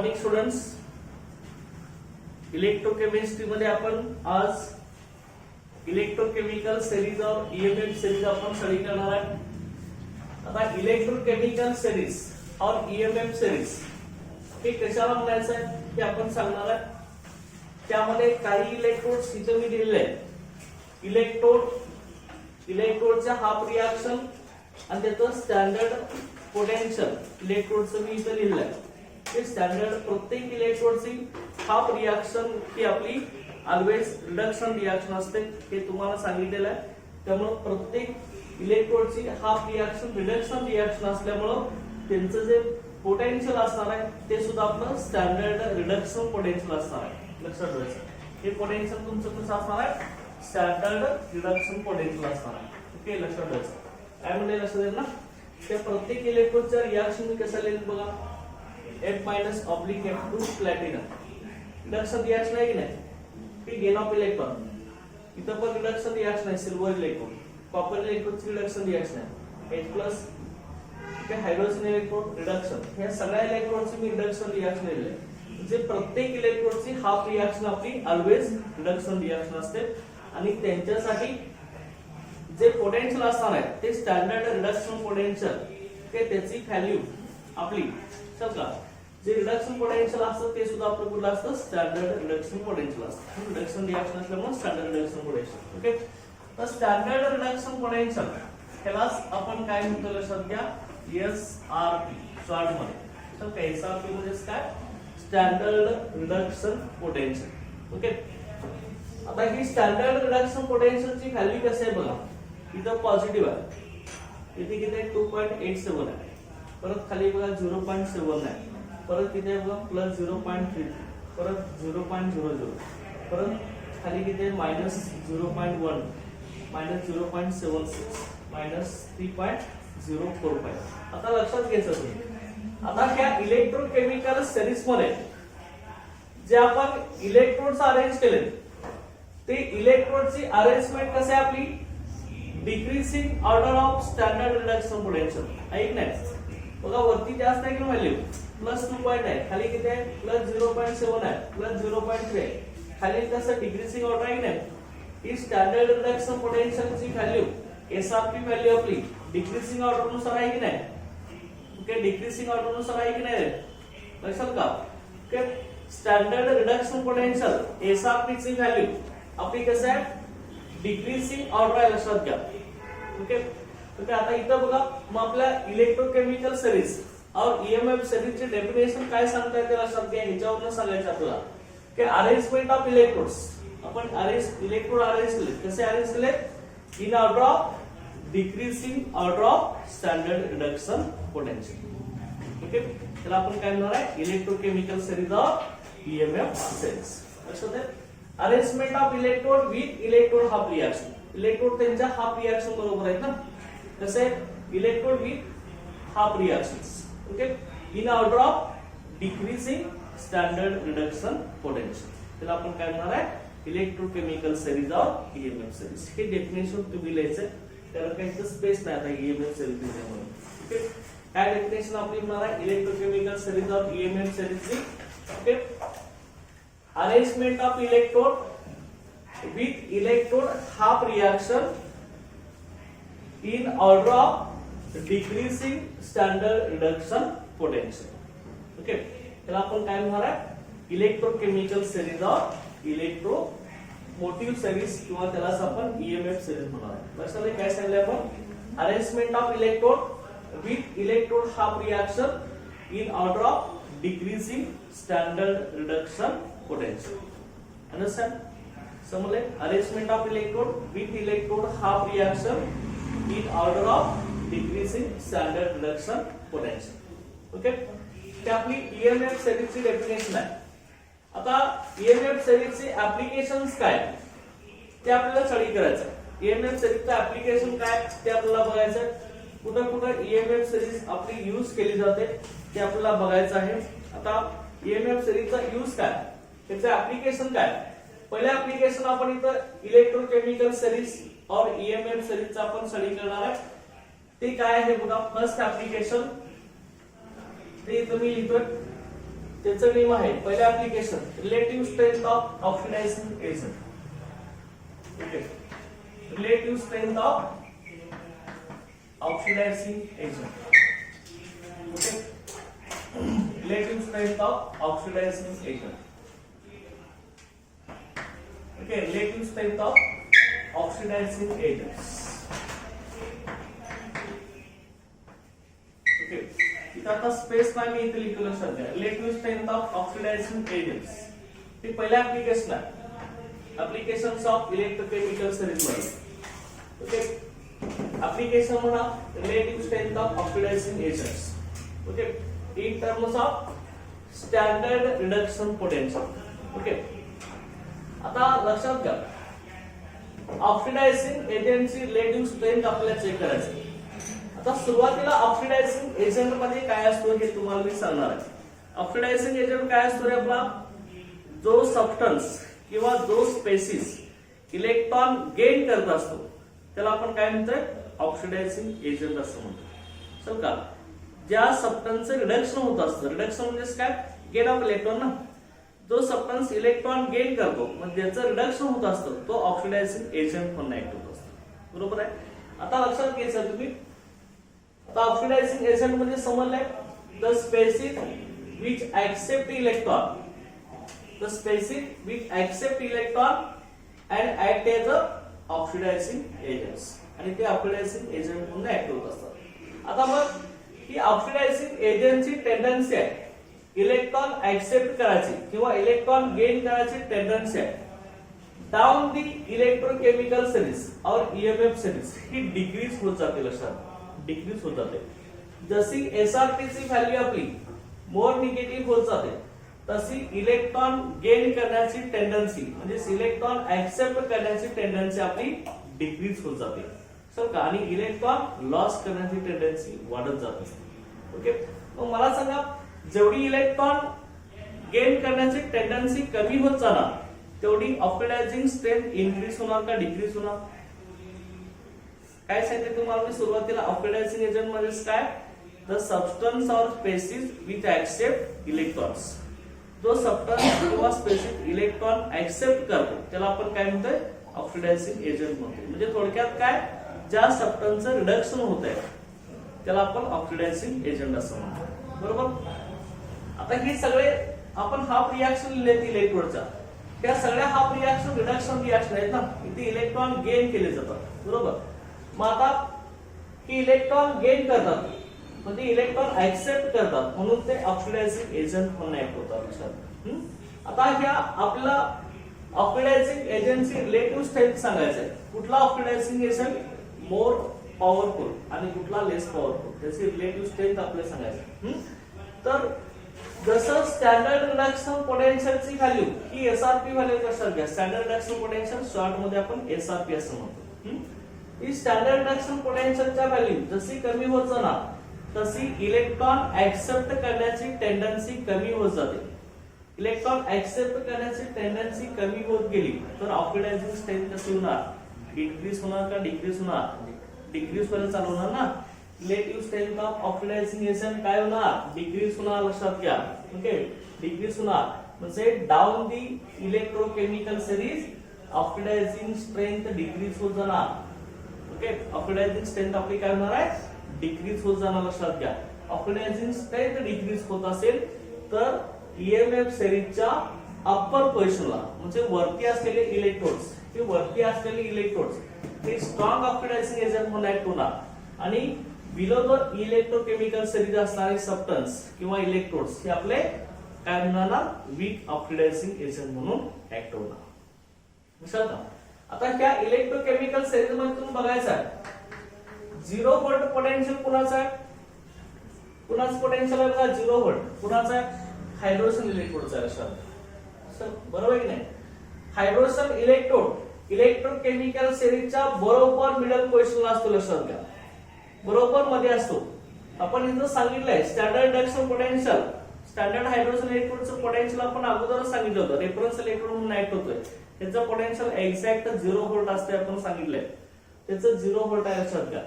Morning students. Electrochemistry मध्ये आपण आज इलेक्ट्रोकेमिकल सिरीज और ईएमएफ सिरीज आपण स्टडी करणार आहे. आता इलेक्ट्रोकेमिकल सिरीज और ईएमएफ सिरीज हे कशाला म्हणायचं आहे ते आपण सांगणार आहे. त्यामध्ये काही इलेक्ट्रोड्स इथे मी दिलेले आहेत. इलेक्ट्रोडच्या हाफ रिएक्शन आणि त्याचं स्टँडर्ड पोटेन्शियल इलेक्ट्रोडचं मी इथे लिहिलं आहे. ते स्टँडर्ड प्रत्येक इलेक्ट्रोडची हाफ रिएक्शन ही आपली ऑलवेज रिडक्शन रिएक्शन असते हे तुम्हाला सांगितलेलं आहे. त्यामुळे प्रत्येक इलेक्ट्रोडची हाफ रिएक्शन रिडक्शन रिएक्शन असल्यामुळे त्यांचं जे पोटेन्शियल असणार आहे ते सुद्धा आपलं स्टँडर्ड रिडक्शन पोटेन्शियल असणार आहे. लक्षात ठेवायचं हे पोटेन्शियल तुमचं कसं असणार आहे स्टँडर्ड रिडक्शन पोटेन्शियल असणार आहे. ओके लक्षात ठेवायचं. काय म्हणजे लक्षात येईल ना त्या प्रत्येक इलेक्ट्रोडच्या रिएक्शन मी कसं लिहिलं बघा. F- F2 platinum reduction reaction आहे की नाही. ती गेन ऑफ इलेक्ट्रॉन इथं पण रिडक्शन रिएक्शन आहे. सिल्वर इलेक्ट्रॉन कॉपर इलेक्ट्रॉनची रिडक्शन रिएक्शन आहे. H+ हायड्रोजन इलेक्ट्रॉन रिडक्शन हे सगळ्या इलेक्ट्रॉनची मी रिडक्शन रिएक्शन लिहिले. जे प्रत्येक इलेक्ट्रॉनची हाफ रिएक्शन आपली ऑलवेज रिडक्शन रिएक्शन असते आणि त्यांच्यासाठी जे पोटेन्शियल असणार आहे ते स्टँडर्ड रिडक्शन पोटेन्शियल ते त्याची व्हॅल्यू आपली समजा जे रिडक्शन पोटेन्शियल असतं ते सुद्धा आपलं कुठलं असतं स्टँडर्ड रिडक्शन पोटेन्शियल असतं. रिडक्शन रिएक्शन असल्यामुळे स्टँडर्ड रिडक्शन पोटेन्शियल. ओके तर स्टँडर्ड रिडक्शन पोटेन्शियल ह्यालाच आपण काय म्हणतो लक्षात घ्या SRP शॉर्ट मध्ये. तर काय SRP म्हणजे काय स्टँडर्ड रिडक्शन पोटेन्शियल. ओके आता ही स्टँडर्ड रिडक्शन पोटेन्शियलची व्हॅल्यू कशी आहे बघा. इथं पॉझिटिव्ह आहे. इथे किती आहे 2.87 आहे. परत खाली बघा 0.7 आहे. परत इथे बघा +0.3 परत 0.00 परत खाली किती आहे -0.1 -0.76 -3.045. आता लक्षात घ्यायचं तुम्ही. आता ह्या इलेक्ट्रोकेमिकल सिरीज मध्ये जे आपण इलेक्ट्रोड्स अरेंज केले ते इलेक्ट्रोडची अरेंजमेंट कशी आहे आपली decreasing order of standard reduction potential आहे की नाही. बघा वरती जास्त आहे की व्हॅल्यू +2 आहे. खाली किती आहे +0.7 आहे +0.3 आहे. खाली कसं डिक्रीजिंग ऑर्डर आहे की नाही. ही स्टँडर्ड रिडक्शन पोटेन्शियलची व्हॅल्यू SRP व्हॅल्यू आपली डिक्रीजिंग ऑर्डर नुसार आहे की नाही. ओके डिक्रीजिंग ऑर्डर नुसार आहे की नाही लक्षात का. Okay standard reduction potential SRP ची व्हॅल्यू आपली कसं आहे डिक्रीजिंग ऑर्डर आहे लक्षात घ्या. ओके तर आता इथं बघा मग आपल्या इलेक्ट्रोकेमिकल सिरीज और ईएमएफ सिरीजचे डेफिनेशन काय सांगता येते लक्षात घ्या. ह्याच्यावरून सांगायचं आपल्याला की अरेंजमेंट ऑफ इलेक्ट्रोड्स आपण इलेक्ट्रोड अरेंज केले. कसे अरेंज केले in order of decreasing order of standard reduction potential. Okay त्याला आपण काय म्हणणार आहे electrochemical series of EMF series. लक्षात आहे. Arrangement of electrode with electrode half reaction. Electrode त्यांच्या हाफ रिएक्शन बरोबर आहेत ना. कसे electrode with half reactions. Okay in order of decreasing standard reduction potential. त्याला आपण काय म्हणणार आहे electrochemical series of EMF series. हे डेफिनेशन तुम्ही लिहायचं कारण काही स्पेस नाही आता ईएमएफ सिरीज म्हणून. ओके काय डेफिनेशन आपली म्हणणार आहे इलेक्ट्रोकेमिकल सिरीज ऑफ ईएमएफ सिरीजची. Okay arrangement of electrode with electrode half reaction in order of decreasing standard reduction potential. Okay त्याला आपण काय म्हणणार आहे electrochemical series of electromotive series किंवा त्यालाच आपण ईएमएफ सिरीज म्हणणार आहे. लक्षात काय सांगितलं आपण arrangement of electrode with electrode half reaction in order of decreasing standard reduction potential. Understand समजले. Arrangement of electrode with electrode half reaction in order of decreasing standard reduction potential. Okay ते आपली EMF सिरीजची definition आहे. आता EMF सिरीजचे applications काय ते आपल्याला study करायचं. EMF सिरीजचं application काय ते आपल्याला बघायचं. कुठं कुठं ईएमएफ सिरीज आपली यूज केली जाते ते आपल्याला बघायचं आहे. आता ईएमएफ सिरीजचा यूज काय त्याचं ऍप्लिकेशन काय. पहिलं ऍप्लिकेशन आपण इथं इलेक्ट्रोकेमिकल सिरीज और ईएमएफ सिरीजचा आपण स्टडी करणार आहे. ते काय आहे बघा. फर्स्ट ऍप्लिकेशन ते तुम्ही लिहितोय त्याचं नियम आहे. पहिलं application relative strength of oxidising agent. Okay, relative strength of oxidising agent. Okay, relative strength of oxidising agent. Okay, relative strength of oxidizing agents. Okay, इथं आता स्पेस नाही मी इथे लिहिलं सध्या. Relative strength of oxidising agents हे पहिलं application आहे. Applications of electrochemical series मध्ये. ओके, ऍप्लिकेशन म्हणा relative strength of oxidising agents. Okay, in terms of standard reduction potential. Okay, आता लक्षात घ्या ऑक्सिडायझिंग एजंटची रिलेटिव्ह स्ट्रेंथ आपल्याला चेक करायची. आता सुरुवातीला ऑक्सिडायझिंग एजंट मध्ये काय असतो हे तुम्हाला मी सांगणार आहे. ऑक्सिडायझिंग एजंट काय असतो रे आपला, जो सबस्टन्स किंवा जो स्पेसिस इलेक्ट्रॉन गेन करत असतो त्याला आपण काय म्हणतोय, ऑक्सिडायझिंग एजंट असं म्हणतो. समजा का ज्या सबस्टन्सचं रिडक्शन होत असतं, रिडक्शन म्हणजे काय, गेन ऑफ इलेक्ट्रॉन ना. जो सबस्टन्स इलेक्ट्रॉन गेन करतो म्हणजे ज्याचं रिडक्शन होत असतं तो ऑक्सिडायझिंग एजंट म्हणून ऍक्ट होत असतो. बरोबर आहे. आता लक्षात घ्यायचं तुम्ही, आता ऑक्सिडायझिंग एजंट म्हणजे समजलंय the species which accept electron, the species which accept electron and act as a oxidizing agents, आणि ते ऑक्सिडायझिंग एजंट म्हणून ऍक्ट होत असतात. आता मग ही ऑक्सिडायझिंग एजंटची टेंडन्सी आहे इलेक्ट्रॉन ऍक्सेप्ट करायची किंवा इलेक्ट्रॉन गेन करायची टेंडन्सी आहे. डाऊन दी इलेक्ट्रोकेमिकल सिरीज और ईएमएफ सिरीज ही डिक्रीज होत जाते. लक्षात डिक्रीज होत जाते. जशी एसआरपीची व्हॅल्यू आपली मोर निगेटिव्ह होत जाते तशी इलेक्ट्रॉन गेन करण्याची टेंडन्सी म्हणजे इलेक्ट्रॉन ऍक्सेप्ट करण्याची टेंडन्सी आपली डिक्रीज होत जाते. समजा, आणि इलेक्ट्रॉन लॉस करण्याची टेंडन्सी वाढत जाते. ओके, मग मला सांगा जेवढी इलेक्ट्रॉन गेन करण्याची टेंडन्सी कमी होत जाणार तेवढी ऑक्सिडायझिंग स्ट्रेंथ इन्क्रीज होणार का डिक्रीज होणार? काय सांगितलं तुम्हाला मी सुरुवातीला, ऑक्सिडायझिंग एजंट म्हणजे काय, द सबस्टन्स और स्पेसिस विच ऍक्सेप्ट इलेक्ट्रॉन्स. जो सबस्टन्स किंवा स्पेसिस इलेक्ट्रॉन ऍक्सेप्ट करतो त्याला आपण काय म्हणतोय, ऑक्सिडायझिंग एजंट म्हणतो. म्हणजे थोडक्यात काय, ज्या सबस्टन्सचं रिडक्शन होत आहे त्याला आपण ऑक्सिडायझिंग एजंट असं म्हणतो. बरोबर. आता हे सगळे आपण हाफ रिएक्शन लिहिले इलेक्ट्रोडच्या, त्या सगळ्या हाफ रिएक्शन रिडक्शन रिएक्शन आहेत ना, इथे इलेक्ट्रॉन गेन केले जातात. बरोबर. मग आता ही इलेक्ट्रॉन गेन करतात म्हणजे इलेक्ट्रॉन ऍक्सेप्ट करतात म्हणून ते ऑक्सिडायझिंग एजंट म्हणून ऍक्ट होतात. आता ह्या आपला ऑक्सिडायझिंग एजंटची रिलेटिव्ह स्ट्रेंथ सांगायचं आहे. कुठला ऑक्सिडायझिंग एजंट मोर पॉवरफुल आणि कुठला लेस पॉवरफुल त्याची रिलेटिव्ह स्ट्रेंथ आपल्याला सांगायचं. तर जसं स्टँडर्ड रिडक्शन पोटेन्शियलची व्हॅल्यू ही एसआरपी व्हॅल्यू लक्षात घ्या. स्टँडर्ड रिडक्शन पोटेन्शियल शॉर्ट मध्ये आपण एसआरपी असं म्हणतो. ही स्टँडर्ड रिडक्शन पोटेन्शियलच्या व्हॅल्यू जशी कमी होत जाणार तशी इलेक्ट्रॉन ऍक्सेप्ट करण्याची टेंडन्सी कमी होत जाते. इलेक्ट्रॉन ऍक्सेप्ट करण्याची टेंडन्सी कमी होत गेली तर ऑक्सिडायझिंग स्ट्रेंथ कशी होणार, इन्क्रीज होणार का डिक्रीज होणार? डिक्रीज व्हायला चालू होणार ना. Relative strength of oxidising agent काय होणार, डिक्रीज होणार. लक्षात घ्या. ओके, डिक्रीज होणार म्हणजे down the electrochemical series oxidising strength decrease होत जाणार. ओके, ऑक्सिडायझिंग स्ट्रेंथ आपली काय होणार आहे, डिक्रीज होत जाणार. लक्षात घ्या. ऑक्सिडायझिंग स्ट्रेंथ डिक्रीज होत असेल तर ईएमएफ सिरीजच्या अप्पर पोझिशनला म्हणजे वरती असलेले इलेक्ट्रोड्स, हे वरती असलेले इलेक्ट्रोड्स हे स्ट्रॉंग ऑक्सिडायझिंग एजंट म्हणून ऍक्ट होणार आणि बिलो द इलेक्ट्रोकेमिकल सिरीज असणारे सबस्टन्स किंवा इलेक्ट्रोड्स हे आपले काय म्हणणार, वीक ऑक्सिडायझिंग एजंट म्हणून ऍक्ट होणार. लक्षात का. आता ह्या इलेक्ट्रोकेमिकल सिरीज मध्ये तुम्ही बघायचं आहे 0 व्होल्ट पोटेन्शियल कुणाचा आहे, कुणाचं पोटेन्शियल आहे बघा 0 व्होल्ट. कुणाचा आहे, हायड्रोजन इलेक्ट्रोडचा आहे. सर बरोबर की नाही. हायड्रोजन इलेक्ट्रोड इलेक्ट्रोकेमिकल सिरीजच्या बरोबर मिडल पोझिशनला असतो. लक्षात घ्या, बरोबर मध्ये असतो. आपण इथं सांगितलंय standard reduction potential, standard hydrogen इलेक्ट्रोडचं पोटेन्शियल आपण अगोदरच सांगितलं होतं, रेफरन्स इलेक्ट्रोड म्हणून ऍक्ट होतोय. त्याचं पोटेन्शियल एक्झॅक्ट 0 व्होल्ट असते आपण सांगितलंय. त्याचं 0 व्होल्ट आहे. लक्षात घ्या.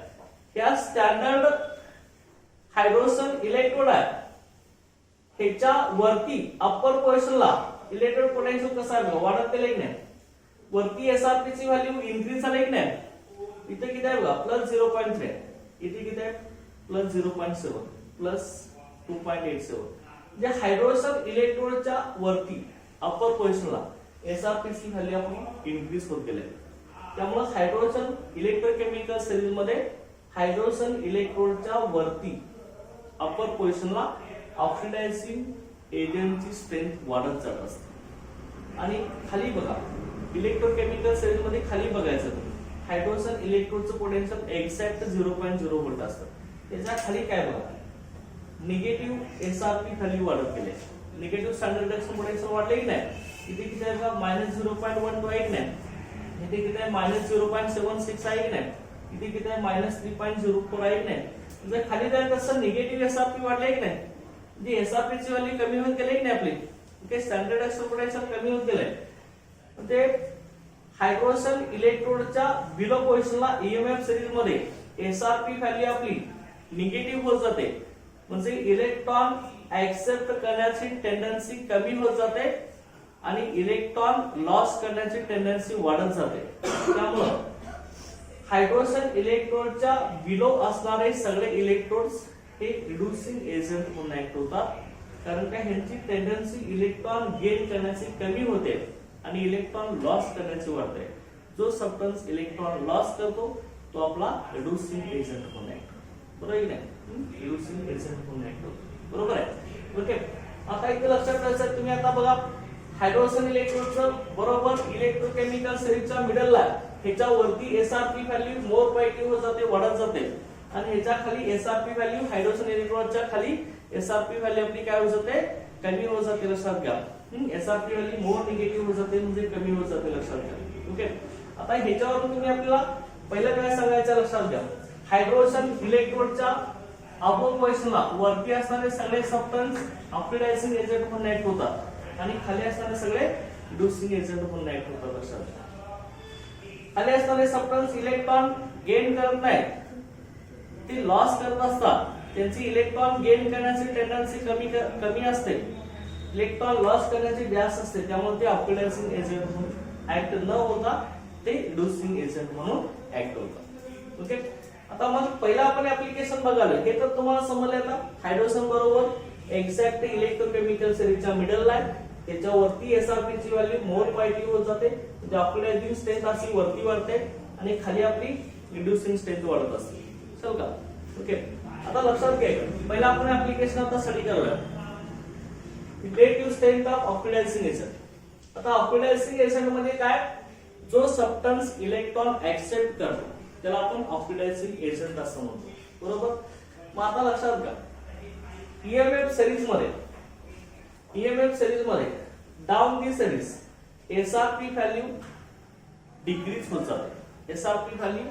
या स्टँडर्ड हायड्रोजन इलेक्ट्रोड आहे ह्याच्या वरती अप्पर पोझिशनला इलेक्ट्रोड पोटेन्शियल कसा आहे वाढत गेले की नाही, वरती एसआरपी ची व्हॅल्यू इन्क्रीज झाली की नाही, इथे किती आहे बघा प्लस 0.3, इथे किती आहे प्लस 0.7 प्लस 2.87, जे हायड्रोजन इलेक्ट्रोडच्या वरती अप्पर पोझिशनला एसआरपी ची व्हॅल्यू आपण इन्क्रीज होत गेले. त्यामुळे हायड्रोजन इलेक्ट्रोकेमिकल सिरीज मध्ये हायड्रोजन इलेक्ट्रोडच्या वरती अप्पर पोझिशनला ऑक्सिडायझिंग एजंटची स्ट्रेंथ वाढत जात असते. आणि खाली बघा इलेक्ट्रोकेमिकल सिरीज मध्ये खाली बघायचं हायड्रोजन इलेक्ट्रोडचं पोटेन्शियल एक्झॅक्ट 0.0 व्होल्ट असतं. त्याच्या खाली काय बघा निगेटिव्ह एसआरपी खाली वाढत गेले, निगेटिव्ह स्टँडर्ड रिडक्शन पोटेन्शियल वाढले की नाही, इथे किती आहे बघा -0.12 आहे की नाही, इथे किती आहे -0.76 आहे की नाही, इथे किती आहे -3.04 आहे की नाही. जर खाली जाईल तसं निगेटिव्ह एसआरपी वाढले की नाही, म्हणजे एसआरपी ची व्हॅल्यू कमी होत गेली की नाही आपली, ओके स्टँडर्ड रिडक्शन पोटेन्शियल कमी होत गेले. म्हणजे हायड्रोजन इलेक्ट्रोडच्या बिलो पोझिशनला ईएमएफ सिरीज मध्ये एसआरपी व्हॅल्यू आपली निगेटिव्ह होत जाते, म्हणजे इलेक्ट्रॉन ऍक्सेप्ट करण्याची टेंडन्सी कमी होत जाते आणि इलेक्ट्रॉन लॉस करण्याची टेंडन्सी वाढत जाते. त्यामुळे हायड्रोजन इलेक्ट्रोडच्या बिलो असणारे सगळे इलेक्ट्रोड्स हे रिड्युसिंग एजंट म्हणून ऍक्ट होतात, कारण का ह्यांची टेंडन्सी इलेक्ट्रॉन गेन करण्याची कमी होते आणि इलेक्ट्रॉन लॉस करण्याची वाढते. जो सबस्टन्स इलेक्ट्रॉन लॉस करतो तो आपला रिड्युसिंग एजंट म्हणून ऍक्ट होतो. बरोबर आहे नाही, रिड्युसिंग एजंट म्हणून ऍक्ट होतो. बरोबर आहे. ओके आता इथे लक्षात ठेवायचं तुम्ही आता बघा हायड्रोजन इलेक्ट्रोडचं बरोबर इलेक्ट्रोकेमिकल सिरीजच्या मिडलला ह्याच्या वरती एसआरपी व्हॅल्यू मोर पॉझिटिव्ह होत जाते वाढत जाते आणि ह्याच्या खाली एसआरपी व्हॅल्यू हायड्रोजन इलेक्ट्रोडच्या खाली एसआरपी व्हॅल्यू आपली काय होत जाते कमी होत जाते. लक्षात घ्या एसआरपी व्हॅल्यू मोर निगेटिव्ह होत जाते म्हणजे कमी होत जाते. लक्षात घ्या. ओके आता ह्याच्यावरून तुम्ही आपल्याला पहिलं काय सांगायचं लक्षात घ्या, हायड्रोजन इलेक्ट्रोडच्या अपोज पोझिशनला वरती असणारे सगळे सबस्टन्स ऑक्सिडायझिंग एजंट म्हणून ऍक्ट होतात आणि खाली असणारे सगळे रिड्युसिंग एजंट म्हणून ऍक्ट होतात. लक्षात घ्या खाली असणारे सबस्टन्स इलेक्ट्रॉन गेन करत नाहीत, ते लॉस करत असतात, त्यांची इलेक्ट्रॉन गेन करण्याची टेंडन्सी कमी असते, इलेक्ट्रॉन लॉस करण्याची जास्त असते, त्यामुळे ते ऑक्सिडायझिंग एजंट म्हणून ऍक्ट न होता ते रिड्युसिंग एजंट म्हणून ऍक्ट होतात. ओके आता मग पहिला आपण ऍप्लिकेशन बघालो हे तर तुम्हाला समजलं. आता हायड्रोजन बरोबर एक्झॅक्ट इलेक्ट्रोकेमिकल सिरीजच्या मिडल लाईन त्याच्यावरती एसआरपी ची व्हॅल्यू मोर पॉझिटिव्ह होत जाते, म्हणजे ऑक्सिडायझिंग स्ट्रेंथ अशी वरती वाढते आणि खाली आपली रिड्युसिंग स्ट्रेंथ वाढत असते. चल का ओके आता लक्षात घ्या पहिला आपण ऍप्लिकेशन आता स्टडी करूया relative strength of oxidising agent. आता ऑक्सिडायझिंग एजंट मध्ये काय जो सबस्टन्स इलेक्ट्रॉन ऍक्सेप्ट करतो त्याला आपण ऑक्सिडायझिंग एजंट असं म्हणतो. बरोबर मग आता लक्षात घ्या ईएमएफ सिरीज मध्ये down the series SRP value decrease होत जाते, एसआरपी व्हॅल्यू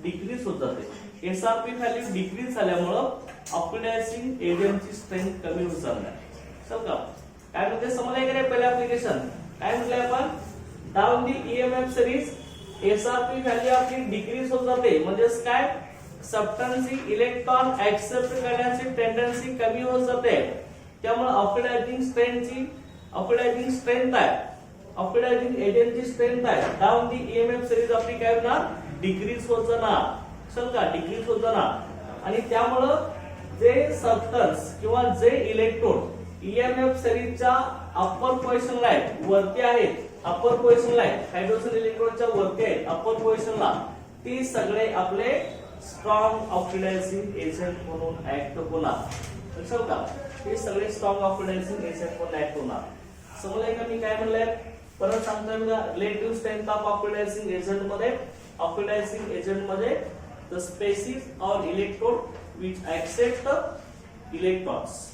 डिक्रीज होत जाते. एसआरपी व्हॅल्यू डिक्रीज झाल्यामुळे ऑक्सिडायझिंग एजंटची स्ट्रेंथ कमी होत जाणार. चल का काय म्हणजे समजलंय का रे पहिलं ऍप्लिकेशन काय म्हटलंय आपण down the EMF series SRP value आपली डिक्रीज होत जाते, म्हणजेच काय सबस्टन्स इलेक्ट्रॉन ऍक्सेप्ट करण्याची टेंडन्सी कमी होत जाते, त्यामुळे ऑक्सिडायझिंग स्ट्रेंथ आहे, ऑक्सिडायझिंग एजंटची स्ट्रेंथ आहे डाऊन दी ईएमएफ सिरीज आपली काय होणार डिक्रीज होत जाणार. चल का डिक्रीज होत जाणार आणि त्यामुळे जे सबस्टन्स किंवा जे इलेक्ट्रोड ईएमएफ सिरीजच्या अप्पर पोझिशनला आहेत वरती आहेत, अप्पर पोझिशनला आहेत हायड्रोजन इलेक्ट्रोडच्या वरती आहेत अप्पर पोझिशनला, ती सगळे आपले स्ट्रॉंग ऑक्सिडायझिंग एजंट म्हणून ऍक्ट होणार. लक्षात का हे सगळे स्ट्रॉंग ऑक्सिडायझिंग एजंट म्हणून ऍक्ट होणार. समजलंय का मी काय म्हणलंय परत सांगतोय बघा relative strength of oxidising agent मध्ये the species or electrode which accept electrons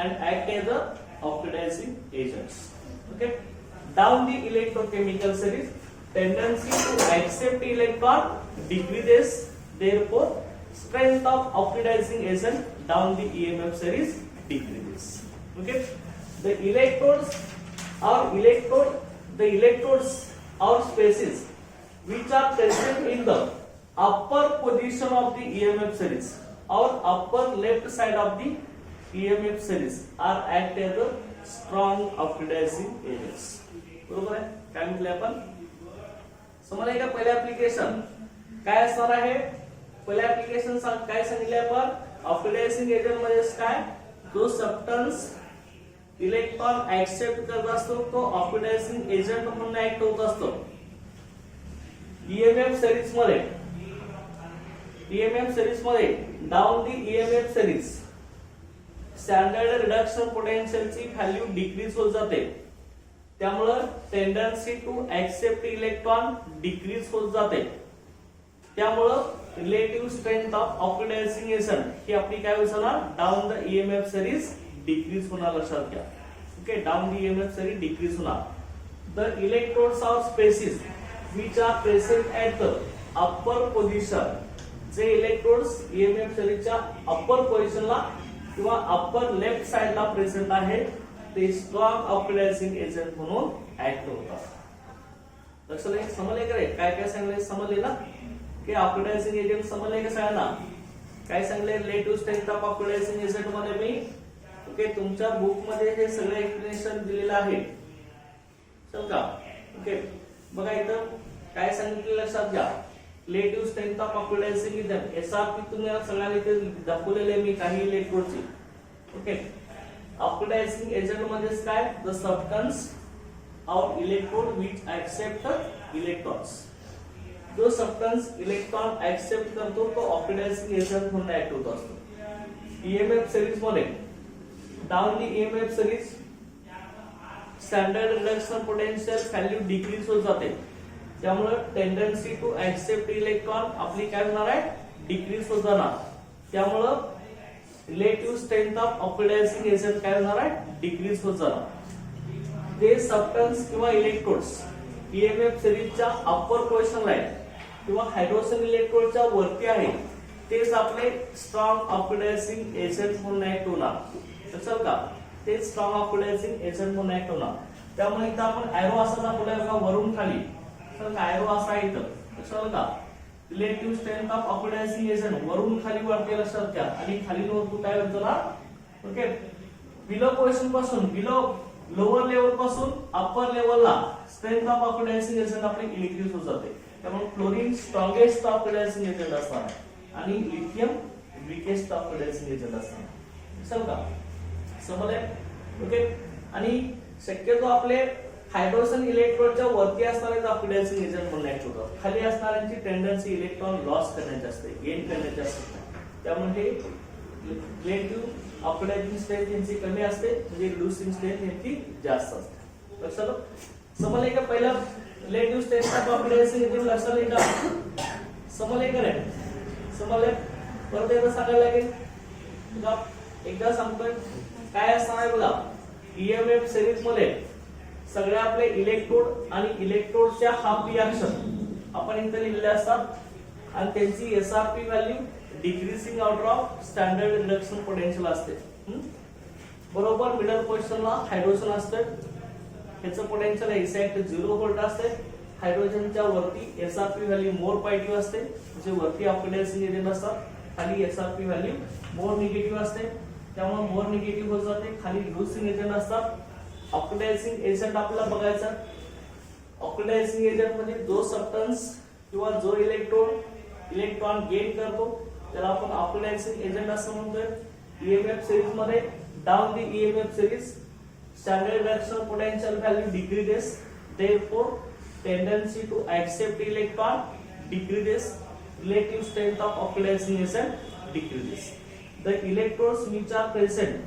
and act as a oxidizing agents. Okay, down the electrochemical series tendency to accept electron decreases, therefore strength of oxidizing agent down the EMF series decreases. Okay, the electrodes or spaces which are present in the upper position of the EMF series or upper left side of the EMF series are act as a strong oxidizing agents. बरोबर आहे. काय म्हटले आपण? समजले का? पहिले application काय असणार आहे? पहिले ऍप्लिकेशन काय सांगितले आपण? ऑक्सिडायझिंग एजंट म्हणजे काय? जो सबस्टन्स इलेक्ट्रॉन ऍक्सेप्ट करत असतो तो ऑक्सिडायझिंग एजंट म्हणून ऍक्ट होत असतो. ईएमएफ सिरीज मध्ये down the EMF series standard reduction पोटेन्शियलची व्हॅल्यू डिक्रीज होत जाते. त्यामुळे tendency to accept electron decrease होत जाते. त्यामुळे relative strength of oxidising agent ही आपली काय होणार? Down the EMF series decrease होणार. लक्षात घ्या. Okay, down the EMF series decrease होणार. The electrodes or species which are present at the upper position, जे इलेक्ट्रोड्स ईएमएफ सिरीजच्या अप्पर पोझिशनला किंवा अप्पर लेफ्ट साइडला प्रेझेंट आहेत ते स्ट्रॉंग ऑक्सिडायझिंग एजंट म्हणून ऍक्ट होतात. लक्षात समजले का रे? काय काय सांगले? समजले ना की ऑक्सिडायझिंग एजंट समजले का सगळ्यांना? काय सांगले? Relative strength of oxidising agent मध्ये मी ओके तुमच्या बुक मध्ये हे सगळं एक्सप्लेनेशन दिलेलं आहे. समजा ओके बघा इथं काय सांगितलं लक्षात घ्या. Relative strength of oxidising agent SRP तुम्हाला सगळ्यांना इथे दाखवलेले मी काही इलेक्ट्रोडची. ओके, ऑक्सिडायझिंग एजंट म्हणजे काय? The substance of electrode which accept electrons. जो सबस्टन्स इलेक्ट्रॉन ऍक्सेप्ट करतो तो ऑक्सिडायझिंग एजंट म्हणून ऍक्ट होत असतो. ईएमएफ सिरीज मध्ये down the EMF series standard reduction potential value decrease होत जाते. त्यामुळे टेंडन्सी टू ऍक्सेप्ट इलेक्ट्रॉन आपली काय होणार आहे? डिक्रीज होत जाणार. त्यामुळे relative strength of oxidising agent काय होणार आहे? डिक्रीज होत जाणार. ते सबस्टन्स किंवा इलेक्ट्रोड्स ईएमएफ सिरीजच्या अप्पर पोझिशनला आहे किंवा हायड्रोजन इलेक्ट्रोडच्या वरती आहे तेच आपले स्ट्रॉंग ऑक्सिडायझिंग एजंट म्हणून ऍक्ट होणार. लक्षात का? ते स्ट्रॉंग ऑक्सिडायझिंग एजंट म्हणून ऍक्ट होणार. त्यामुळे इथं आपण एरो असा दाखवलाय बघा वरून खाली. तर एरो असा आहे इथं. लक्षात का? Relative strength of oxidising agent वरून खाली वाढते. लक्षात घ्या. आणि खाली वरतून काय होतं ना? ओके, बिलो पोझिशन पासून बिलो लोअर लेवल पासून अप्पर लेवलला स्ट्रेंथ ऑफ ऑक्सिडायझिंग एजंट आपले इन्क्रीज होत जाते. त्यामुळे क्लोरीन स्ट्रॉंगेस्ट ऑक्सिडायझिंग एजंट असणार आणि लिथियम वीकेस्ट ऑक्सिडायझिंग एजंट असणार. लक्षात का? समजले? ओके, आणि शक्यतो आपले हायड्रोजन इलेक्ट्रोडच्या वरती असणारे ऑक्सिडायझिंग एजंट म्हणून ऍक्ट होतात. खाली असणाऱ्यांची टेंडन्सी इलेक्ट्रॉन लॉस करण्याची असते, गेन करण्याची असते. त्यामुळे रिलेटिव्ह ऑक्सिडायझिंग स्ट्रेंथ यांची कमी असते, म्हणजे रिड्युसिंग स्ट्रेंथ यांची जास्त असते. लक्षात समजले का? पहिला relative strength of oxidising agent लक्षात येईल का? समजले का नाही? समजले? परत एकदा सांगायला लागेल. एकदा सांगतोय काय असणार आहे बघा. ईएमएफ सिरीज मध्ये सगळे आपले इलेक्ट्रोड आणि इलेक्ट्रोडच्या हाफ रिएक्शन आपण इथे लिहिलेले असतात आणि त्यांची SRP value decreasing order of standard reduction potential असते. बरोबर मिडल पोझिशनला हायड्रोजन असते. ह्याचं पोटेन्शियल एक्झॅक्ट 0 व्होल्ट असते. हायड्रोजनच्या वरती एसआरपी व्हॅल्यू मोर पॉझिटिव्ह असते, म्हणजे वरती ऑक्सिडायझिंग एजंट असतात, खाली एसआरपी व्हॅल्यू मोर निगेटिव्ह असते. त्यामुळे मोर निगेटिव्ह होत जाते, खाली रिड्युसिंग एजंट असतात. ऑक्सिडायझिंग एजंट आपल्याला बघायचा. ऑक्सिडायझिंग एजंट म्हणजे जो सबस्टन्स किंवा जो इलेक्ट्रॉन गेन करतो त्याला आपण ऑक्सिडायझिंग एजंट असं म्हणतोय. ईएमएफ सिरीज मध्ये down the EMF series standard reduction potential value decreases, therefore tendency to accept electron decreases, relative strength of oxidising agent decreases. The electrodes which are present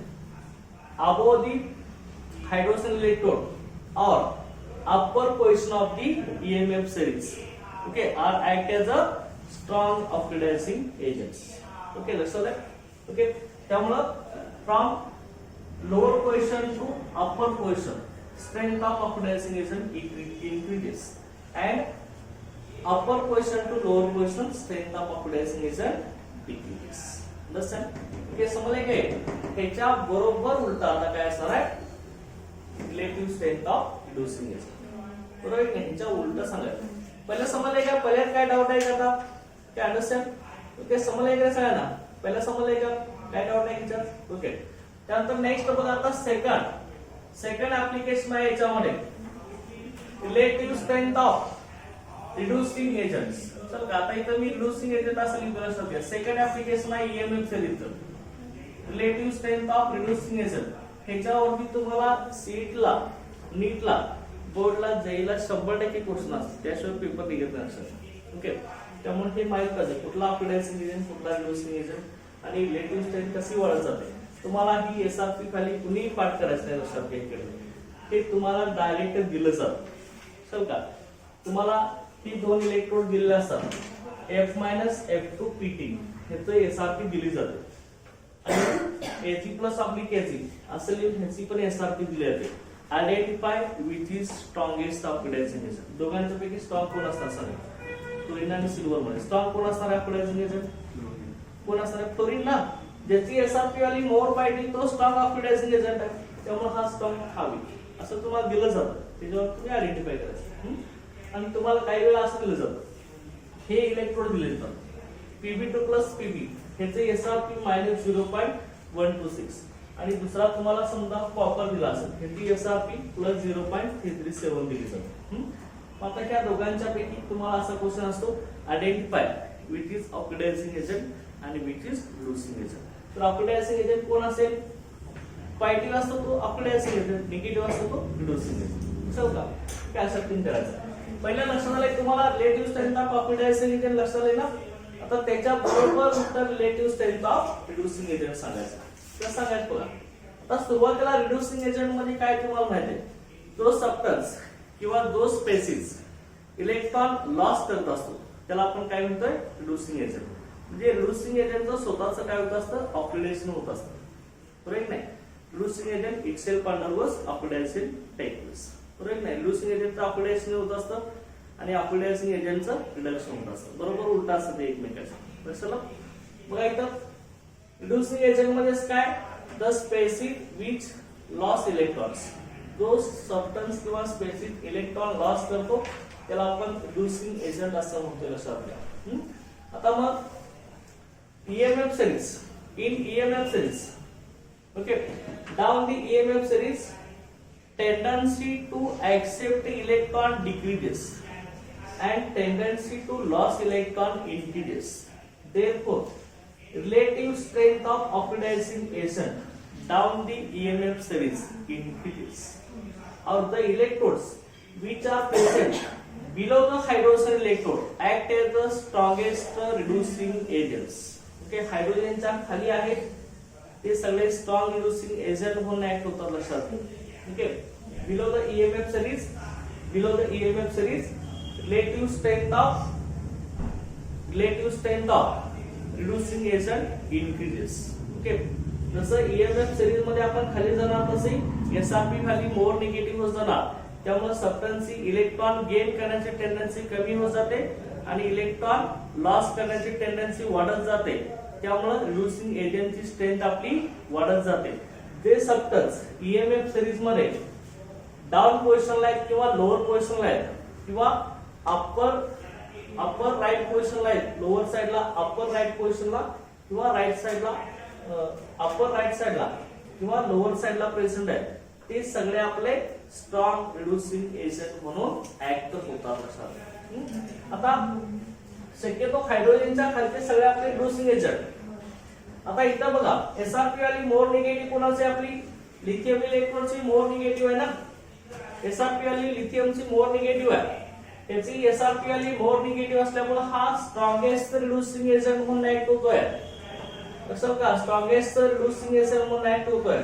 above the hydrogen electrode or upper position of the EMF series, okay, are act as a strong oxidizing agents. Okay, लक्षात आहे? Okay, त्यामुळं from lower position to upper position strength of oxidizing agent increases and upper position to lower position strength of oxidizing agent decreases. Okay, समजले काय? ह्याच्या बरोबर उलटा आता काय असणार आहे? Relative strength of reducing agent. बरोबर आहे? ह्याच्या उलट सांगायचं. पहिलं समजले का? पहिल्यात काय डाऊट आहे का? आता काय अंडरस्टँड? ओके, समजले का सगळ्यांना? पहिलं समजले का? काय डाऊट आहे ह्याच्यात? ओके, त्यानंतर नेक्स्ट बघा आता सेकंड ऍप्लिकेशन आहे याच्यामध्ये relative strength of reducing agents. चल का आता इथं मी रिड्युसिंग एजंट असं लिहिलं शकते. सेकंड ऍप्लिकेशन आहे ईएमएफ सिरीजचं relative strength of reducing agent. ह्याच्यावरती तुम्हाला सीटला नीटला बोर्डला जायला 100% क्वेश्चन असतात, त्याशिवाय पेपर निघत नाही अक्षर. ओके, त्यामुळे हे माहित पाहिजे कुठला ऑक्सिडायझिंग एजंट कुठला रिड्युसिंग एजंट आणि रिलेटिव्ह स्ट्रेंथ कशी वाढत जाते. तुम्हाला ही एसआरपी खाली कुणीही पाठ करायचं नाही लक्षात घ्यायकडे, हे तुम्हाला डायरेक्ट दिलं जातं. चल का तुम्हाला ही दोन इलेक्ट्रोड दिलेले असतात F F2 PT ह्याचं एसआरपी दिली जाते आणि Ag प्लस आपली Kg असं लिहून ह्याची पण एसआरपी दिली जाते. Identify which is strongest oxidizing agent. दोघांच्या पैकी स्ट्रॉंग कोण असणार सर? फ्लोरीन आणि सिल्वर मध्ये स्ट्रॉंग कोण असणार ऑक्सिडायझिंग एजंट? कोण असणार? फ्लोरीन ना. ज्याची एसआरपी वाली मोर पाहिजे तो स्ट्रॉंग ऑक्सिडायझिंग एजंट आहे, त्यामुळे हा स्ट्रॉंग हवी असं तुम्हाला दिलं जातं. त्याच्यावर तुम्ही आयडेंटिफाय करायचं. आणि तुम्हाला काही वेळा असं दिलं जातं हे इलेक्ट्रोड दिले जातात Pb2 प्लस Pb ह्याचे एसआरपी -0.126 आणि दुसरा तुम्हाला समजा कॉपर दिला असेल ह्याची एसआरपी +0.337 दिली जाते. आता ह्या दोघांच्या पैकी तुम्हाला असा क्वेश्चन असतो identify which is oxidizing agent आणि विच इज रिड्युसिंग एजंट. तर ऑक्सिडायझिंग एजंट कोण असेल? पॉझिटिव्ह असतो तो ऑक्सिडायझिंग एजंट, निगेटिव्ह असतो तो रिड्युसिंग एजंट. चल का काय सर्टिंग करायचं. पहिल्या लक्षात आलंय तुम्हाला relative strength of oxidising agent लक्षात आलंय ना. आता त्याच्या बरोबर उत्तर relative strength of reducing agent सांगायचं. कसं सांगायचं बघा. आता सुरुवातीला रिड्युसिंग एजंट मध्ये काय तुम्हाला माहिती आहे, जो सबस्टन्स किंवा जो स्पेसिस इलेक्ट्रॉन लॉस करत असतो त्याला आपण काय म्हणतोय? Reducing agent. म्हणजे रिड्युसिंग एजंटचं स्वतःचं काय होत असतं? ऑक्सिडेशन होत असतं. बरोबर नाही? Reducing agent itself undergoes oxidation techniques. बरोबर नाही? रिड्युसिंग एजंटचं ऑक्सिडेशन होत असतं आणि ऑक्सिडायझिंग एजंटचं रिडक्शन होत असतं. बरोबर उलट असतं ते एकमेकांचं. लक्षात बघा इथं रिड्युसिंग एजंट मध्ये काय? The species which loss electrons. जो सबस्टन्स किंवा स्पेसिस इलेक्ट्रॉन लॉस करतो त्याला आपण रिड्युसिंग एजंट असं म्हणतो. लक्षात घ्या. आता मग EMF series in EMF series. Okay, down the EMF series, tendency to accept electron decreases and tendency to lose electron increases. Therefore, relative strength of oxidizing agent down the EMF series increases. Or the electrodes which are present below the hydrogen electrode act as the strongest reducing agents. Okay, hydrogen च्या खाली आहेत ते सगळे strong reducing agent म्हणून act होतात. लक्षात. Okay, below the EMF series relative strength of reducing agent increases. Okay, जसं EMF series मध्ये आपण खाली जाणार तसे एसआरपी खाली मोर निगेटिव्ह होत जाणार, त्यामुळे सबस्टन्सची इलेक्ट्रॉन गेन करण्याची टेंडन्सी कमी होत जाते आणि इलेक्ट्रॉन लॉस करण्याची टेंडन्सी वाढत जाते. त्यामुळे रिड्युसिंग एजंटची स्ट्रेंथ आपली वाढत जाते. जे सबस्टन्स ईएमएफ सिरीज मध्ये डाऊन पोझिशनला आहेत किंवा लोअर पोझिशनला आहेत किंवा अपर राईट पोझिशनला आहेत, लोअर साइडला अपर राईट पोझिशनला किंवा राईट साइडला अपर राईट साइडला किंवा लोअर साइडला प्रेझेंट आहेत, ते सगळे आपले स्ट्रॉंग रिड्युसिंग एजंट म्हणून ऍक्ट होतात. आता शक्यतो हायड्रोजनच्या खालचे सगळे आपले रिड्युसिंग एजंट. आता इथं बघा एसआरपी वाली मोर निगेटिव्ह कोणाची? आपली लिथियम इलेक्ट्रोडची मोर निगेटिव्ह आहे ना. एसआरपी वाली लिथियमची मोर निगेटिव्ह आहे. त्याची एसआरपी वाली मोर निगेटिव्ह असल्यामुळे हा स्ट्रॉंगेस्ट रिड्युसिंग एजंट म्हणून ऍक्ट होतोय. कसं का? स्ट्रॉंगेस्ट रिड्युसिंग एजंट म्हणून ऍक्ट होतोय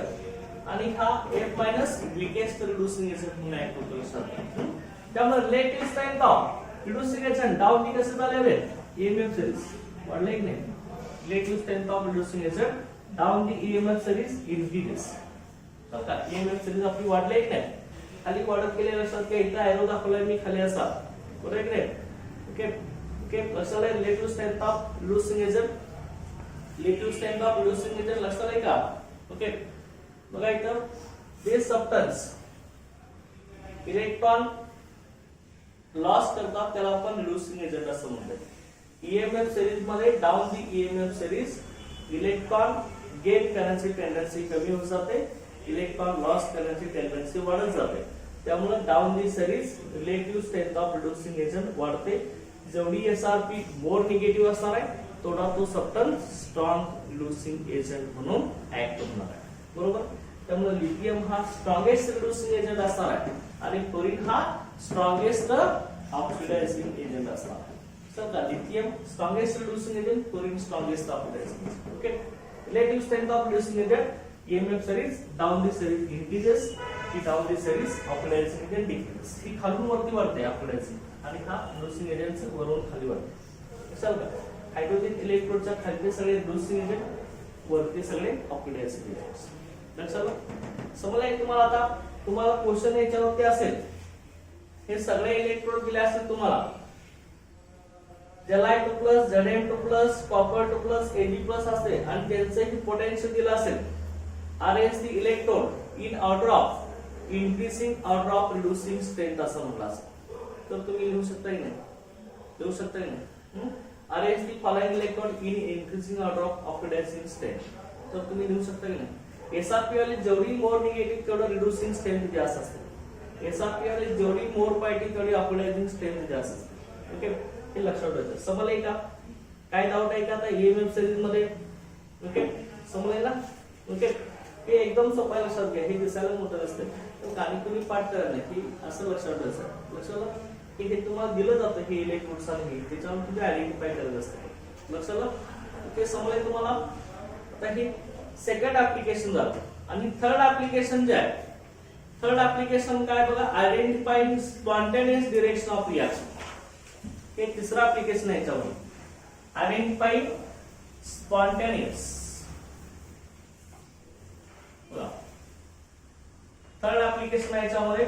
आणि हा F- वीकेस्ट रिड्युसिंग एजंट म्हणून ऍक्ट होतोय. त्यामुळे relative strength of reducing agent down नी कसं झालेलं आहे? ईएमएफ सिरीज वाढले की नाही? Relative strength of reducing agent down the EMF series increases. बघा ईएमएफ सिरीज आपली वाढले की नाही? खाली वाढत गेले. लक्षात घ्या इथं एरो दाखवलाय मी खाली असा. बरोबर की नाही? ओके ओके, लक्षात आहे relative strength of reducing agent. Relative strength of reducing agent लक्षात आहे का? ओके, बघा इथं जे सबस्टन्स इलेक्ट्रॉन लॉस करतात त्याला आपण रिड्युसिंग एजंट असं म्हणतो. ईएमएफ सिरीज मध्ये down the EMF series electron gain करण्याची टेंडन्सी कमी होत जाते, इलेक्ट्रॉन लॉस करण्याची टेंडन्सी वाढत जाते. त्यामुळे down the series relative strength of reducing agent वाढते. जेवढी एसआरपी मोर निगेटिव्ह असणार आहे तेवढा तो सबस्टन्स स्ट्रॉंग रिड्युसिंग एजंट म्हणून ऍक्ट होणार आहे. बरोबर. त्यामुळे लिथियम हा स्ट्रॉंगेस्ट रिड्युसिंग एजंट असणार आहे आणि फ्लोरीन हा स्ट्रॉंगेस्ट ऑक्सिडायझिंग एजंट असणार आहे. समजा lithium strongest reducing agent, fluorine strongest oxidizing agent. Okay. Relative strength of reducing agent EMF series down the series increases, की down the series oxidizing agent decreases. ही खालून वरती वाढते oxidizing आणि हा reducing agent वरून खाली वाढते. कशाल का हायड्रोजन इलेक्ट्रोडच्या खालचे सगळे reducing agent, वरती सगळे oxidizing agents. लक्षात समजलं तुम्हाला? आता तुम्हाला क्वेश्चन याच्यावरती असेल, हे सगळे इलेक्ट्रोड दिले असेल तुम्हाला, Li2+, Zn2+, Copper2+, Ag+ असते आणि त्यांचे ही पोटेन्शियल दिलं असेल. Arrange the electrode in order of increasing, order of reducing strength असं म्हटलं असेल तर तुम्ही लिहू शकता की नाही? लिहू शकता की नाही? Arrange the following electrode in increasing order of oxidizing strength तर तुम्ही लिहू शकता की नाही? SRP वाली जेवढी मोर निगेटिव्ह तेवढं रिड्युसिंग स्ट्रेंथ जास्त असते. SRP वाली जेवढी मोर पॉझिटिव्ह तेवढी ऑक्सिडायझिंग स्ट्रेंथ जास्त असते. ओके. हे लक्षात ठेवायचं. समजलंय का? काय डाऊट आहे का आता EMF सिरीज मध्ये? ओके. समजलंय ना? ओके. हे एकदम सोपं लक्षात घ्या. हे दिसायला मोठं असतं पण काही तुम्ही पाठ करा नाही की असं लक्षात ठेवायचं. लक्षात की हे तुम्हाला दिलं जातं हे इलेक्ट्रोड्स आणि त्याच्यावर तुम्ही आयडेंटिफाय करत असता. लक्षात ओके. समजलंय तुम्हाला? आता हे सेकंड ऍप्लिकेशन झालं आणि थर्ड ऍप्लिकेशन जे आहे, थर्ड ऍप्लिकेशन काय बघा, identifying spontaneous direction of reaction. हे तिसरं ऍप्लिकेशन आहे याच्यावर. Identifying spontaneous. थर्ड ऍप्लिकेशन आहे याच्यामध्ये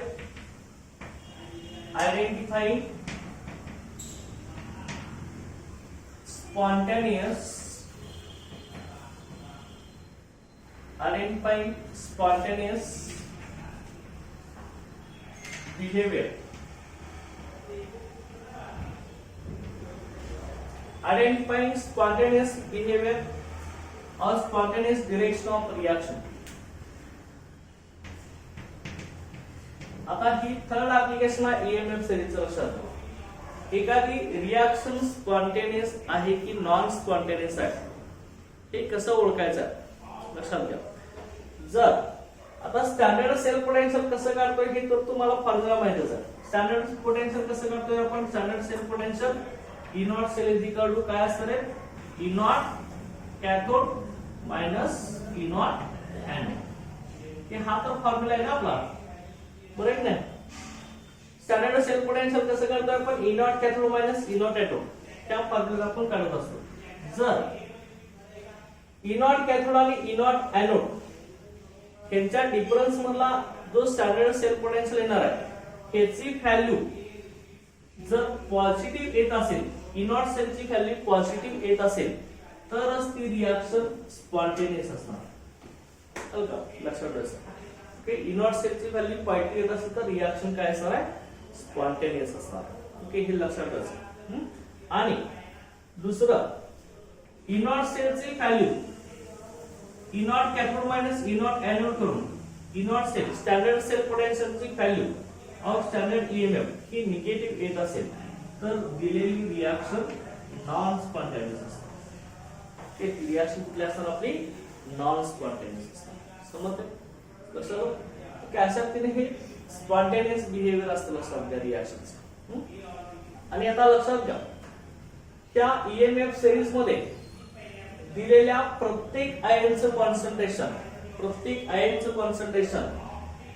identifying spontaneous, identifying spontaneous behaviour, identifying spontaneous behaviour और स्पॉन्टेनियस डायरेक्शन ऑफ रिएक्शन. आता ही थर्ड ऍप्लिकेशन आहे EMF सिरीजचं. लक्षात एखादी रिएक्शन स्पॉन्टेनियस आहे की नॉन स्पॉन्टेनियस आहे हे कसं ओळखायचं लक्षात घ्या. जर आता स्टँडर्ड सेल पोटेन्शियल कसं काढतोय हे तर तुम्हाला फॉर्म्युला माहितीच आहे. स्टँडर्ड पोटेन्शियल कसं काढतोय आपण? Standard cell potential E0 cell is equal to काय असतं रे? E0 cathode minus E0 anode. हे हा तर फॉर्म्युला आहे ना आपला, बरोबर नाही? स्टँडर्ड सेल पोटेन्शियल कसं काढतो आपण? E0 cathode minus E0 anode. त्या फॉर्म्युला आपण काढत असतो. जर E0 कॅथोड आणि E0 एनोड यांच्या डिफरन्स मधला जो स्टँडर्ड सेल पोटेन्शियल येणार आहे ह्याची व्हॅल्यू जर पॉझिटिव्ह येत असेल, E0 सेलची व्हॅल्यू पॉझिटिव्ह येत असेल तरच ती रिएक्शन स्पॉन्टेनियस असणार. लक्षात ठेवायचं. ओके. E0 सेलची व्हॅल्यू पॉझिटिव्ह येत असेल तर रिएक्शन काय असणार आहे? स्पॉन्टेनियस असणार. ओके. हे लक्षात ठेवायचं. आणि दुसरं E0 सेलची value E0 cathode minus E0 anode करून E0 सेल स्टँडर्ड सेल पोटेन्शियलची व्हॅल्यू और स्टँडर्ड EMF ही निगेटिव्ह येत असेल तर दिलेली रिएक्शन नॉन स्पॉन्टेनियस असते. एक रिएक्शन कुठली असणार आपली? नॉन स्पॉन्टेनियस असणार. समजते? लक्षात अशा पद्धतीने हे स्पॉन्टेनियस बिहेवियर असतं लक्षात घ्या रिएक्शनचं. आणि आता लक्षात घ्या त्या EMF सिरीज मध्ये दिलेल्या प्रत्येक आयनचं कॉन्सन्ट्रेशन, प्रत्येक आयनचं कॉन्सन्ट्रेशन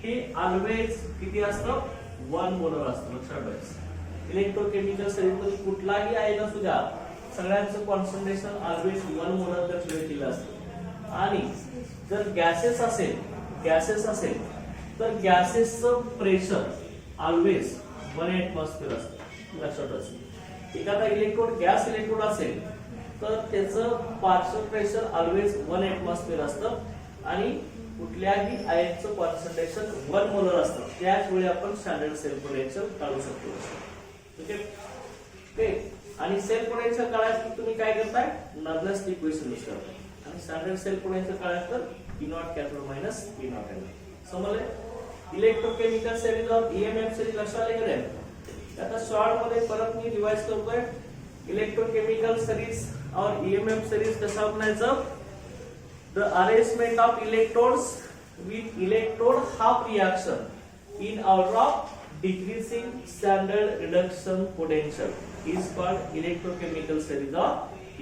हे ऑलवेज किती असतं? 1 मोलर असतं. लक्षात ठेवायचं. इलेक्ट्रोकेमिकल सिरीज मध्ये कुठलाही आयन असू द्या सगळ्यांचं कॉन्सन्ट्रेशन ऑलवेज 1 मोलर दर्शविले केलं असतं. आणि जर गॅसेस असेल तर गॅसेसचं प्रेशर ऑलवेज 1 एटमॉस्फियर असतं. लक्षात ठेवायचं. एखादा इलेक्ट्रोड गॅस इलेक्ट्रोड असेल तर त्याचं पार्शियल प्रेशर ऑलवेज 1 एटमॉस्फियर असतं आणि कुठल्याही आयनचं कॉन्सन्ट्रेशन 1 मोलर असतं. त्याच वेळी आपण स्टँडर्ड सेल पोटेन्शियल काढू शकतो. ओके. ओके. आणि सेल पोटेन्शियल काढायसाठी तुम्ही काय करताय? नर्नस इक्वेशन यूज करताय. आणि स्टँडर्ड सेल पोटेन्शियल काय असतं E naught cathode minus E naught anode. समजले. Electrochemical series of EMF series लक्षात आले का नाही. आता शॉर्ट मध्ये परत मी रिवाइज करतोय. Electrochemical series or EMF series कसा बनायचं. The arrangement of electrodes with electrode half reaction in order of decreasing standard reduction potential is called electrochemical series or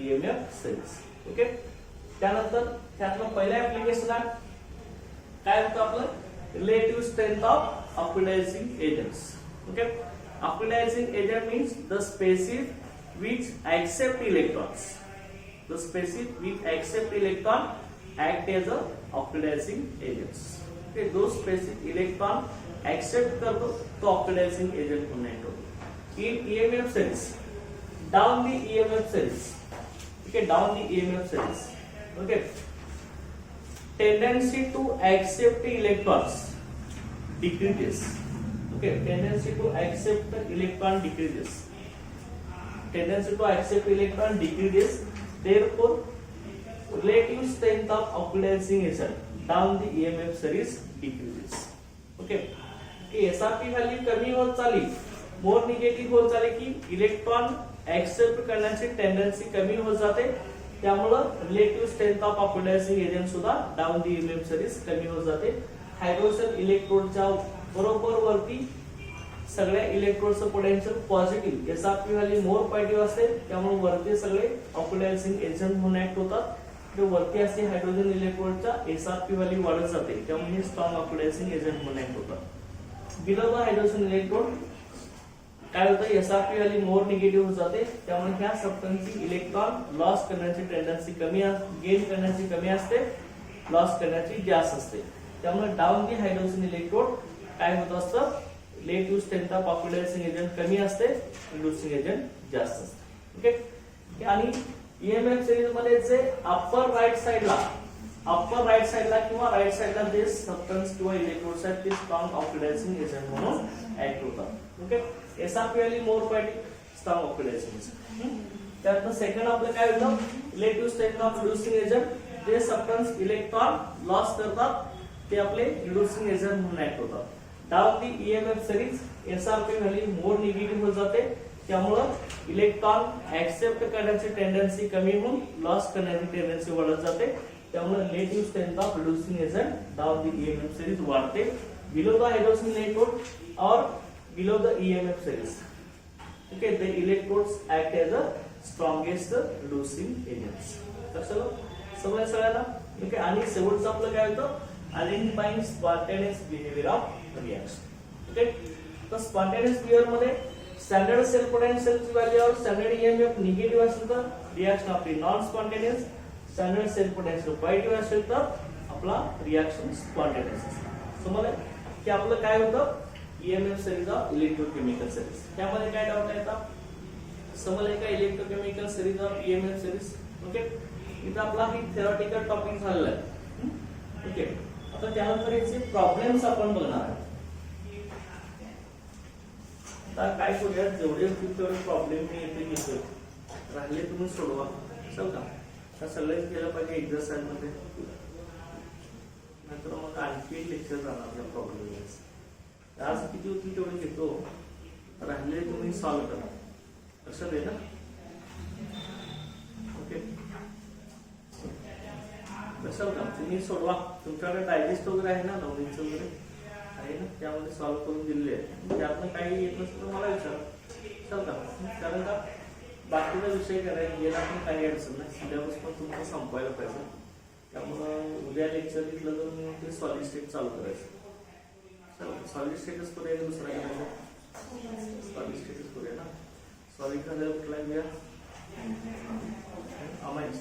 EMF series. Okay. त्यानंतर त्यातलं पहिलं ऍप्लिकेशन आहे काय होतं आपलं relative strength of oxidising agents. Okay. Oxidising agent means the species which accept electrons. The species which accept electron act as a oxidizing agents. Okay, those species electron accept करतो तो oxidizing agent म्हणून येतो. In EMF series, down the EMF series. Okay, down the EMF series. Okay, tendency to accept electrons decreases. Okay, tendency to accept electron decreases. Tendency to accept electron decreases, therefore relative strength of oxidizing agent down the EMF series decreases. Okay. SRP value कमी होत चालली, मोर negative होत चालली की electron accept करण्याची tendency कमी होत जाते. त्यामुळे relative strength of oxidising agent सुद्धा डाऊन द EMF series कमी होत जाते. हायड्रोजन इलेक्ट्रोडच्या बरोबर वरती सगळ्या इलेक्ट्रोडचं पोटेन्शियल पॉझिटिव्ह, SRP व्हॅल्यू मोर पॉझिटिव्ह असते. त्यामुळे वरती सगळे ऑक्सिडायझिंग एजंट म्हणून ऍक्ट होतात. ते वरती असते हायड्रोजन इलेक्ट्रोडच्या SRP व्हॅल्यू वाढत जाते. त्यामुळे हे स्ट्रॉंग ऑक्सिडायझिंग एजंट म्हणून ऍक्ट होतात. बिलो द हायड्रोजन इलेक्ट्रोड काय होतं SRP व्हॅल्यू मोर निगेटिव्ह होत जाते. त्यामुळे ह्या सबस्टन्सची इलेक्ट्रॉन लॉस करण्याची टेंडन्सी कमी, गेन करण्याची कमी असते, लॉस करण्याची जास्त असते. त्यामुळे डाऊन दी हायड्रोजन इलेक्ट्रोड काय होत असतं relative strength of oxidising agent कमी असते, रिड्यूसिंग एजंट जास्त असते. ओके. आणि EMF सिरीज मध्ये जे अप्पर राईट साइडला किंवा राईट साइडला जे सबस्टन्स किंवा इलेक्ट्रोड्स आहेत ते स्ट्रॉंग ऑक्सिडायझिंग एजंट म्हणून ऍक्ट होतात. ओके. SRP व्हॅल्यू मोर पॉझिटिव्ह, स्ट्रॉंग ऑक्सिडायझिंग एजंट. त्यानंतर सेकंड आपलं काय होतं relative strength of reducing agent. जे सबस्टन्स इलेक्ट्रॉन लॉस करतात ते आपले रिड्यूसिंग एजंट म्हणून ऍक्ट होतात. Down the EMF series SRP value more negative होत जाते. त्यामुळं इलेक्ट्रॉन ऍक्सेप्ट करण्याची टेंडन्सी कमी होऊन लॉस करण्याची टेंडन्सी वाढत जाते. त्यामुळे relative strength of reducing agent down the EMF series वाढते. Below the hydrogen electrode or below the EMF series. Okay. The electrodes act as a strongest reducing agents. लक्षात समजलं सगळ्यांना. ओके. आणि शेवटचं आपलं काय होतं identifying spontaneous behaviour of reaction. Okay. तर स्पॉन्टेनियस बिहेवियर मध्ये स्टँडर्ड सेल पोटेन्शियलची व्हॅल्यू और स्टँडर्ड EMF निगेटिव्ह असेल तर रिएक्शन आपली non spontaneous, standard cell potential positive असेल तर आपला रिएक्शन स्पॉन्टेनियस असतो. समजलं की आपलं काय होतं EMF series of electrochemical series. त्यामध्ये काय डाऊट येतात समजलं का electrochemical series of EMF series. Okay. इथं आपला ही थेरॉटिकल टॉपिक झालेला आहे. ओके. आता त्यानंतर याचे प्रॉब्लेम्स आपण बघणार आहोत. आता काय करूया जेवढे होतील तेवढे प्रॉब्लेम मी येथे घेतोय, राहिले तुम्ही सोडवा. का सगळेच केलं पाहिजे एक्झरसाइज मध्ये, नंतर मग आणखी एक लेक्चर जाणार त्या प्रॉब्लेम. आज किती होतील तेवढे घेतो, राहिले तुम्ही सॉल्व्ह करा. लक्षात आहे ना. ओके. लक्षात का तुम्ही सोडवा. तुमच्याकडे डायजेस्ट वगैरे आहे ना, नवनीचं वगैरे आहे ना, त्यामध्ये सॉल्व्ह करून दिलेले आहे. त्यातनं काही येत नसतं तर मला विचारा. चल का. कारण का बाकीचा विषय करायला गेला पण काही अडचण नाही. सिलेबस पण तुमचं संपवायला पाहिजे. त्यामुळं उद्या लेक्चर घेतलं तर मी ते सॉलिड स्टेट चालू करायचं. सॉलिड स्टेटच करूया का दुसरा करायचं. सॉलिड स्टेटच करूया ना. सॉलिड झाल्यावर कुठला घेऊया अमाइन्स.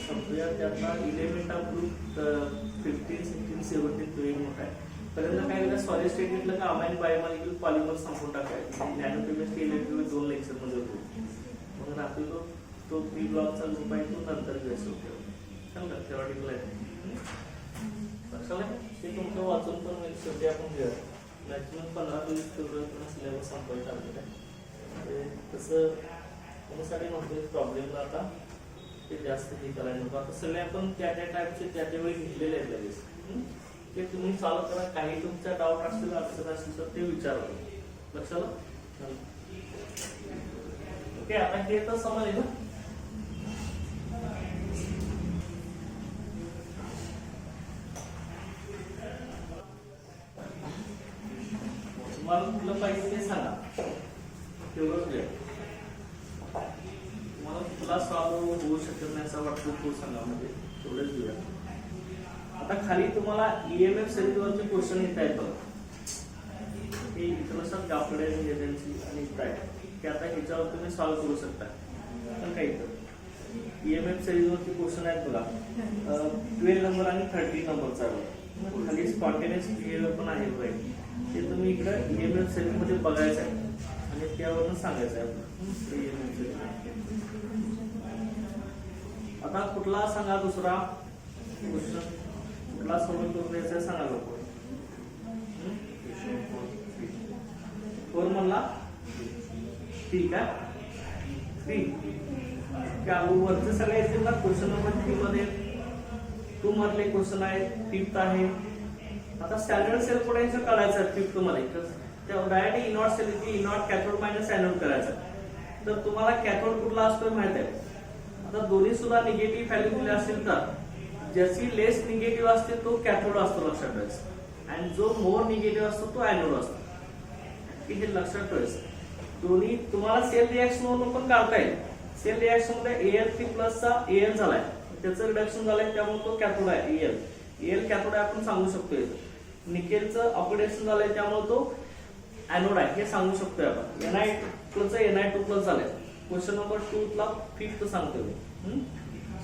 संपूया. त्यातला इलेमेंट ऑफ ग्रुप 15, 16, 17 तो एक मोठा आहे. पहिल्यांदा काय केलं सॉलिड स्टेट घेतलं का अमाइन बायोमॉलिक्यूल पॉलिमर संपून टाकायचं. नॅनोकेमिस्ट्री इलेक्ट्रिकल 2 लेक्चर मध्ये होतो. मग रात्री तो 3 ब्लॉकचा ग्रुप आहे तो नंतर घ्यायचा होतो. चांगलं थेरॉटिकल आहे. लक्षात ते तुमचं वाचून पण शेवटी आपण घेऊया. मॅक्सिमम 15-20 सिलेबस संपवायचा आहे. तसं त्याच्यासाठी नव्हतं प्रॉब्लेम आता ते जास्त हे करायला नको. आता सगळे आपण त्या त्या टाईपचे त्या त्यावेळी घेतलेले आहेत लगेच. ते तुम्ही चालू करा. काही तुमचा डाऊट असतील अडचण असेल तर ते विचारा. लक्षात. ओके, आता हे तर समजलं ना. तुम्हाला कुठलं पाहिजे ते सांगा, तेवढंच वेळ. तुम्हाला कुठला सॉल्व्ह होऊ शकत नाही असं वाटतं तो सांगा, म्हणजे तेवढंच वेळ. आता खाली तुम्हाला EMF सिरीज वरचे क्वेश्चन येत आहेत बघा. हे इथं गापडे एजन्सी आणि काय ते आता ह्याच्यावर तुम्ही सॉल्व्ह करू शकता. पण काय इथं EMF सिरीज वरचे क्वेश्चन आहेत बघा. 12 नंबर आणि 13 नंबरचा खाली स्पॉन्टेनियस बिहेवियर पण आहे बघा. ते तुम्ही इकडे EMF सिरीज मध्ये बघायचं आहे आणि त्यावरून सांगायचं आहे. आता कुठला सांगा दुसरा क्वेश्चन, कुठला सॉल्व्ह करून द्यायचा सांगा लोक. 4 म्हणला ठीक आहे. 3 वरचे सगळे येतील ना क्वेश्चन नंबर 3 मध्ये. 2 मधले क्वेश्चन आहेत. 5th आहे. आता स्टँडर्ड सेल पोटेन्शियल काढायचं आहे 5th मध्ये. तर डायरेक्ट इनॉट सेल इथे इनॉट कॅथोड मायनस एनोड करायचं. तर तुम्हाला कॅथोड कुठला असतो माहित आहे. आता दोन्ही सुद्धा निगेटिव्ह व्हॅल्यू दिले असतील तर ज्याची लेस निगेटिव्ह असते तो कॅथोड असतो, लक्षात ठेवायचं. आणि जो मोर निगेटिव्ह असतो तो एनोड असतो. हे लक्षात ठेवायचं. दोन्ही तुम्हाला सेल रिएक्शन वरून पण काढता येईल. सेल रिएक्शन मध्ये Al3+ चा Al झालाय, त्याचं रिडक्शन झालंय त्यामुळे तो कॅथोड आहे. Al कॅथोड आहे आपण सांगू शकतोय. निकेलचं ऑक्सिडेशन झालंय त्यामुळे तो एनोड आहे हे सांगू शकतोय आपण. Na2+ झालंय. क्वेश्चन नंबर 2 ला 5th सांगतोय मी.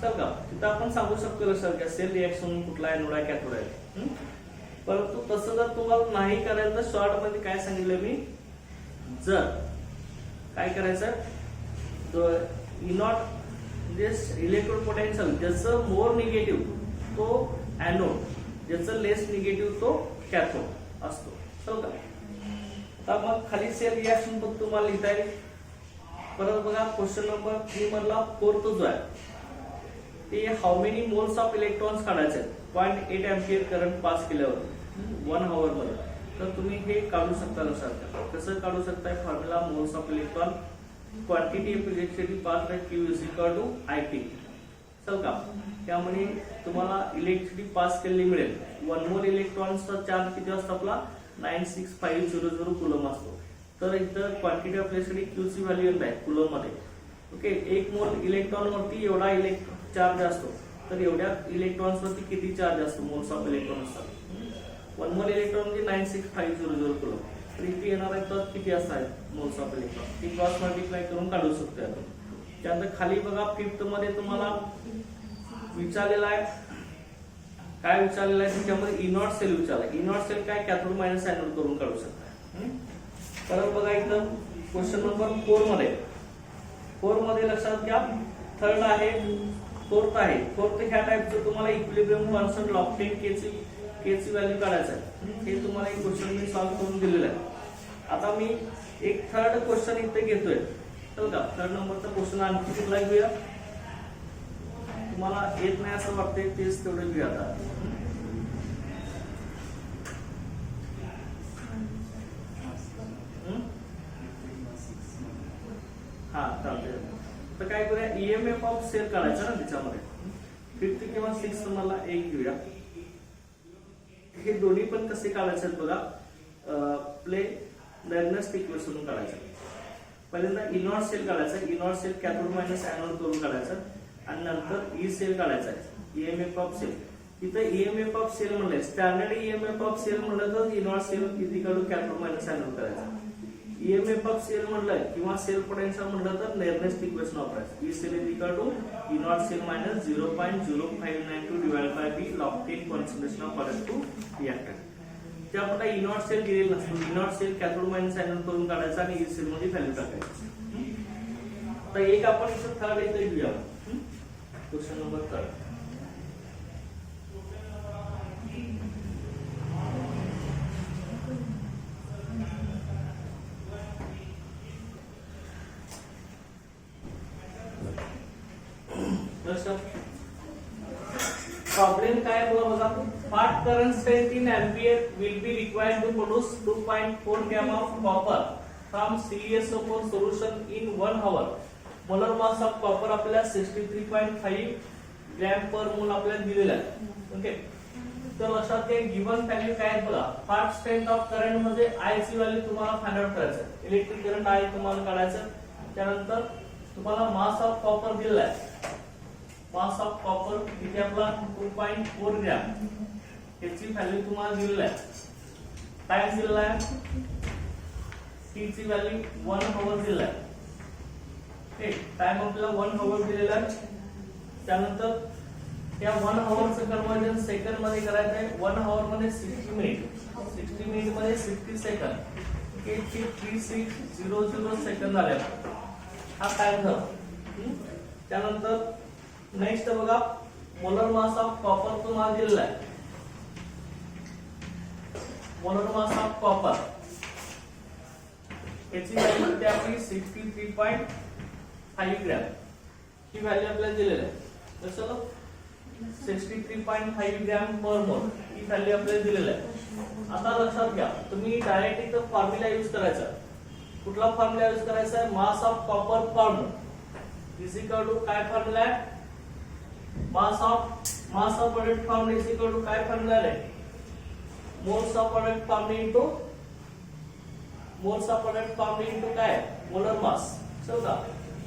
चल का तिथं आपण सांगू शकतो लक्षात घ्या सेल रिएक्शन कुठला एनोड आहे कॅथोड आहे. परंतु तसं जर तुम्हाला नाही करायचं तर शॉर्ट मध्ये काय सांगितलं मी, जर काय करायचं इनॉट म्हणजे इलेक्ट्रोड पोटेन्शियल ज्याचं मोर निगेटिव्ह तो एनोड, ज्याचं लेस निगेटिव्ह तो कॅथोड असतो. चल का. आता मग खाली सेल रिएक्शन पण तुम्हाला लिहिता येईल. परत बघा क्वेश्चन नंबर 3 मधला 4th जो आहे ते how many moles of electrons काढायचे. 0.8 एम्पियर करंट पास केल्यावर 1 आवर मध्ये. तर तुम्ही हे काढू शकता. लक्षात कसं काढू शकता. Formula moles of electron quantity of electricity pass by Q is equal to IT. चल का. त्यामुळे तुम्हाला इलेक्ट्रिसिटी पास केलेली मिळेल. 1 मोल इलेक्ट्रॉनचा चार्ज किती असतो आपला 96500 कुलम असतो. तर इथं क्वांटिटी ऑफ इलेक्ट्रिसिटी Q ची व्हॅल्यू आहे कुलम मध्ये. ओके, 1 मोल इलेक्ट्रॉन वरती एवढा चार्ज असतो. तर एवढ्या इलेक्ट्रॉन्स वरती किती चार्ज असतो, मोल्स ऑफ इलेक्ट्रॉन असतात. 1 मोल इलेक्ट्रॉन म्हणजे 96500 कुलम. तर इथे येणार आहे तर किती असतात मोल्स ऑफ इलेक्ट्रॉन ती क्रॉस मल्टिप्लाय करून काढू शकतो आपण. त्यानंतर खाली बघा 5th मध्ये तुम्हाला विचारलेला आहे. काय विचारलेलं आहे त्याच्यामध्ये इनॉट सेल विचारला. इनॉट सेल काय कॅथोड मायनस एनोड करून काढू शकता. परत बघा इथं क्वेश्चन नंबर 4 मध्ये लक्षात घ्या. 3rd आहे, 4th आहे. 4th ह्या टाइपचं तुम्हाला इक्विलिब्रियम कॉन्स्टंट लॉकटेन के ची व्हॅल्यू काढायचं आहे. हे तुम्हाला एक क्वेश्चन मी सॉल्व्ह करून दिलेलं आहे. आता मी एक 3rd क्वेश्चन इथे घेतोय. चल का 3rd नंबरचा क्वेश्चन आणखी कुठला घेऊया. तुम्हाला येत नाही असं वाटतंय तेच तेवढे घेऊया. आता हा चालतंय. तर काय करूया EMF ऑफ सेल काढायचा ना त्याच्यामध्ये. 5th किंवा 6th मला एक घेऊया. हे दोन्ही पण कसे काढायचे बघा. प्ले डायग्नोस्टिक इक्वेशन काढायचं. पहिल्यांदा इनॉट सेल काढायचा. E naught cell cathode minus anode करून काढायचं आणि नंतर ई सेल काढायचा आहे. EMF of cell. इथं EMF ऑफ सेल म्हणलंय. स्टँडर्ड EMF ऑफ सेल म्हणलं तर E naught cell equal to cathode minus anode करायचा. EMF ऑफ सेल म्हणलं किंवा सेल पोटेन्शियल म्हणलं तर नेरनेस्ट इक्वेशन वापरायचं. E cell is equal to E naught cell minus 0.0592 divide by B log ten concentration of product to reactant. ते आपल्याला इनॉट sale दिलेला नसतो. इनॉट सेल कॅथोड मायनस एनोड करून काढायचा आणि ई सेल मध्ये व्हॅल्यू टाकायची. तर एक आपण इथं 3rd इथे घेऊया. Question number 3. प्रॉब्लेम काय आहे बघा, part current strength in ampere will be required to produce 2.4 gram of copper from CaSO4 solution in 1 hour. Molar mass of copper आपल्याला 63.5 ग्रॅम पर मोल आपल्याला दिलेला आहे. ओके, तर लक्षात घ्या गिवन व्हॅल्यू काय आहे बघा. पार्ट स्ट्रेंथ ऑफ करंट मध्ये आय ची व्हॅल्यू तुम्हाला फाइंड आउट करायचं, इलेक्ट्रिक करंट आय तुम्हाला काढायचं. त्यानंतर तुम्हाला मास ऑफ कॉपर दिलेला आहे. मास ऑफ कॉपर किती आपला 2.4 ग्रॅम, याची व्हॅल्यू तुम्हाला दिलेली आहे. टाइम दिलेला आहे, टी ची व्हॅल्यू 1 hour दिलेला आहे. ठीक, टाइम आपल्याला 1 hour दिलेला आहे. त्यानंतर या 1 hour चं कन्वर्जन सेकंड मध्ये करायचं आहे. 1 hour मध्ये 60 मिनिट, 60 मिनिट मध्ये 60 सेकंद, 3600 सेकंद आले. हा टाइम झाला. त्यानंतर नेक्स्ट बघा, मोलर मास ऑफ कॉपर तुम्हाला दिलेला आहे. मोलर मास ऑफ कॉपर याची व्हॅल्यू होती आपली 63.5 ग्रॅम. ही व्हॅल्यू आपल्याला दिलेली आहे. चलो 63.5 ग्रॅम पर मोल ही व्हॅल्यू आपल्याला दिलेली आहे. आता लक्षात घ्या, तुम्ही डायरेक्ट इथं फॉर्म्युला यूज करायचा. कुठला फॉर्म्युला यूज करायचा आहे? Mass of copper formula is equal to काय फॉर्म्युला आहे? Mass of product formula is equal to काय फॉर्म्युला आहे? Moles of product formula into moles of product formula into काय? Molar mass. समजा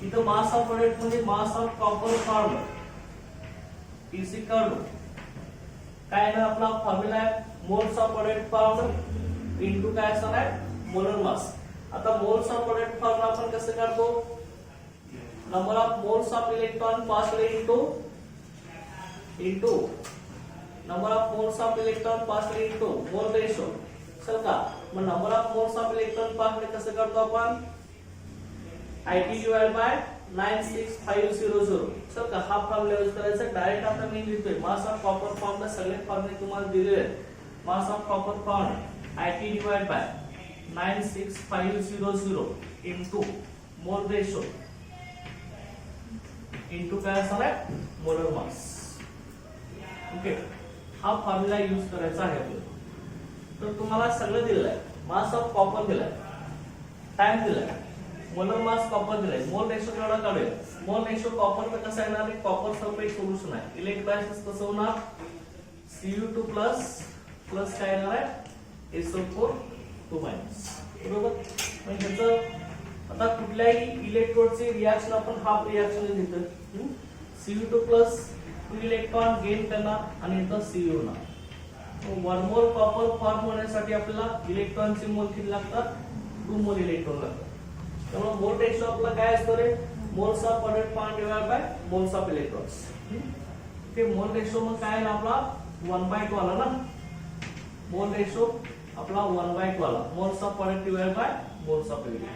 इथं मास ऑफ प्रोडक्ट म्हणजे mass of copper formula is equal to काय ना आपला फॉर्म्युला आहे moles of product formula into काय असणार आहे? Molar mass. आता मोल्स ऑफ प्रोडक्ट फॉर्म्युला आपण कसं करतो? Number of moles of electron passed into number of moles of electron passed into mole ratio. चल का, मग number of moles of electron passed कसं करतो आपण? IT divide by 96500. चल का, हा फॉर्म्युला यूज करायचा. डायरेक्ट आता मी लिहितोय मास ऑफ कॉपर फॉर्म्युला, सगळे फॉर्म्युले तुम्हाला दिलेले आहेत. मास of copper formula IT divide by 96500 into mole ratio into काय असणार आहे? मोलर मास. ओके, हा फॉर्म्युला यूज करायचा आहे आपल्याला. तर तुम्हाला सगळं दिलेलं आहे. मास ऑफ कॉपर दिलाय, टाइम दिलाय, मोलर मास कॉपर दिलाय, मोल रेशो केवढा काढूया? मोल रेशो कॉपर तर कसं येणार आहे? कॉपर सल्फेट सोल्युशन आहे. इलेक्ट्रोलायसिस कसं होणार? Cu2 प्लस काय येणार आहे? SO4 2-. बरोबर. म्हणजे ह्याचं आता कुठल्याही इलेक्ट्रोडचे रिएक्शन आपण हाफ रिएक्शन घेतो. Cu2 प्लस 2 इलेक्ट्रॉन गेन करणार आणि इथं Cu होणार. 1 मोल कॉपर फॉर्म होण्यासाठी आपल्याला इलेक्ट्रॉनचे मोल किती लागतात? 2 मोल इलेक्ट्रॉन लागतात. त्यामुळे मोल रेशो आपला काय असतो रे? Moles of product form divide by moles of electrons. ते मोल रेशो मग काय आहे आपला? 1/2 आला ना. मोल रेशो आपला 1/2 आला. Moles of product divide by moles of electron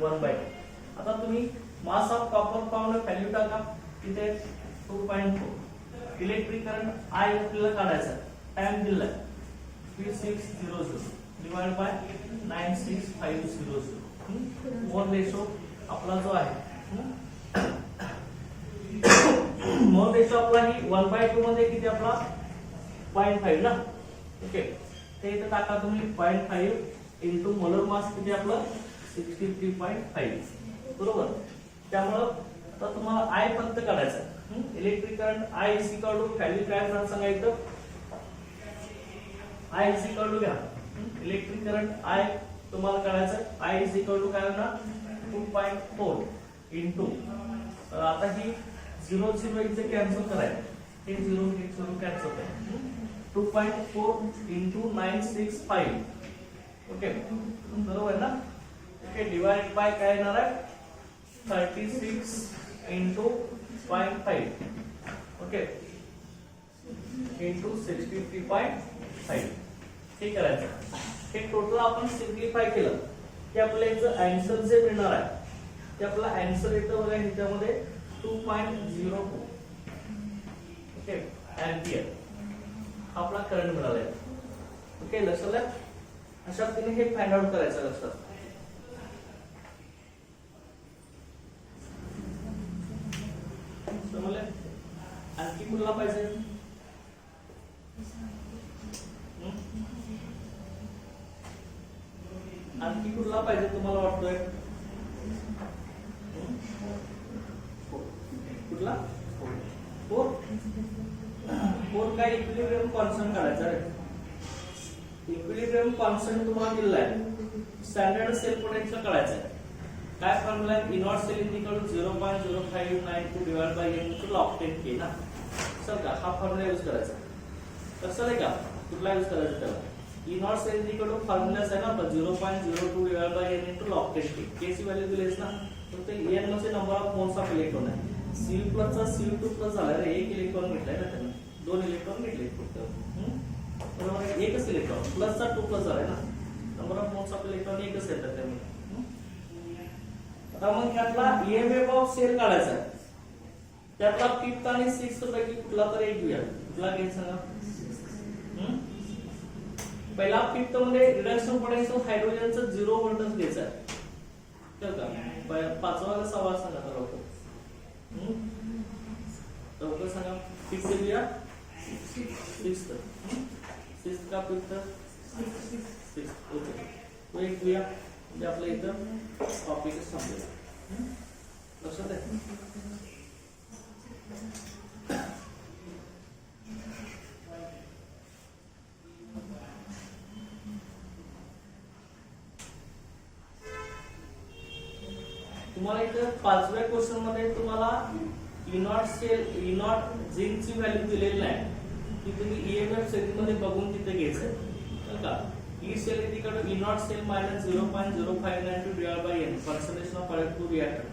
1/2. आता तुम्ही मास ऑफ कॉपर फॉर्म व्हॅल्यू टाका. इथे 2.4. इलेक्ट्रिक करंट I आपल्याला काढायचा. टाइम दिलाय 3600 डिवाइड बाय 96500. मोल रेशो आपला जो आहे, मोल रेशो आपला ही 1/2 मध्ये किती आपला? 0.5 ना. ओके, ते इथे टाका तुम्ही. 0.5 इनटू मोलर मास किती आपलं? 63.5. बरोबर. त्यामुळं आता तुम्हाला I फक्त काढायचा. Electric current I is equal to value काय असणार सांगायचं? I इज इक्वल टू घ्या. इलेक्ट्रिक करंट I तुम्हाला काढायचं. I इज इक्वल टू काय होणार? 2.4 इनटू, आता ही 0 इथे कॅन्सल करायचं. हे 0 कॅन्सल करायचं. 2.4 इनटू 965. ओके, बरोबर ना. ओके, डिवाइड बाय काय येणार आहे? 36 इनटू 0.5. Okay, into 63.5. हे करायचं. हे टोटल आपण सिम्प्लिफाय केलं की आपल्याला आन्सर जे मिळणार आहे ते आपला आन्सर येतं बघा ह्याच्यामध्ये 2.02. ओके, एम्पियर आपला करंट मिळाला आहे. ओके, लक्षात आलं? अशा पद्धतीने हे फाइंड आउट करायचं. लक्षात समजलं? आणखी कुठला पाहिजे? आणखी कुठला पाहिजे तुम्हाला वाटतोय? कुठला? फोर. फोर काय इक्विलिब्रियम कॉन्स्टंट काढायचा रे. इक्विलिब्रियम कॉन्स्टंट तुम्हाला दिलेला आहे. स्टँडर्ड सेल पोटेन्शियल काढायचं आहे. काय फॉर्म्युला आहे? E0 cell equal to 0.0592 divide by n to log 10k ना. सर का हा फॉर्म्युला यूज करायचा. कसं आहे का? कुठला यूज करायचा त्याला? E0 सेल इक्वल टू फॉर्म्युलाच आहे ना आपला 0.02 divide by n to log 10k. k ची व्हॅल्यू दिलीस ना. तर ते n मध्ये number of moles of electron आहे. Cu प्लस चा Cu2 प्लस झाला रे. एक इलेक्ट्रॉन भेटलाय ना त्याला. दोन इलेक्ट्रॉन भेटले फक्त. बरोबर आहे. एकच इलेक्ट्रॉन प्लस चा 2 प्लस झालाय ना. Number of moles of electron एकच येतात त्यामुळे. आता मग त्यातला ईएमएफ ऑफ सेल काढायचा आहे. त्यातला फिफ्थ आणि सिक्स्थ पैकी कुठला तर एक घेऊया. कुठला घ्यायचा सांगा? पहिला फिफ्थ मध्ये रिडक्शन पोटेन्शियल हायड्रोजनचं 0 व्होल्टच घ्यायचं आहे. कळलं का? पाचवा का सहावा सांगा तर लवकर. लवकर सांगा. फिफ्थ घेऊया. सिक्स्थ. सिक्स्थ का फिफ्थ? सिक्स्थ. ओके. तो एक घेऊया. म्हणजे आपलं इथं टॉपिक संपलेला. लक्षात आहे? तुम्हाला इथं पाचव्या क्वेश्चन मध्ये तुम्हाला E0 सेल E0 झिंकची व्हॅल्यू दिलेली नाही. ती तुम्ही ईएमएफ सेल मध्ये बघून तिथे घ्यायचं आहे का? E cell is equal to E0 cell minus 0.0592 divided by n concentration of product to reactor.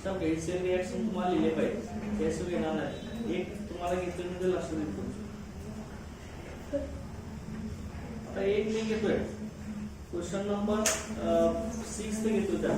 सब काही सेल रिएक्शन तुम्हाला लिहिले पाहिजे. त्याशिवाय येणार नाही. एक तुम्हाला घेतलं म्हणजे लक्षात येतो. आता एक मी घेतोय. क्वेश्चन नंबर 6 घेतो त्या.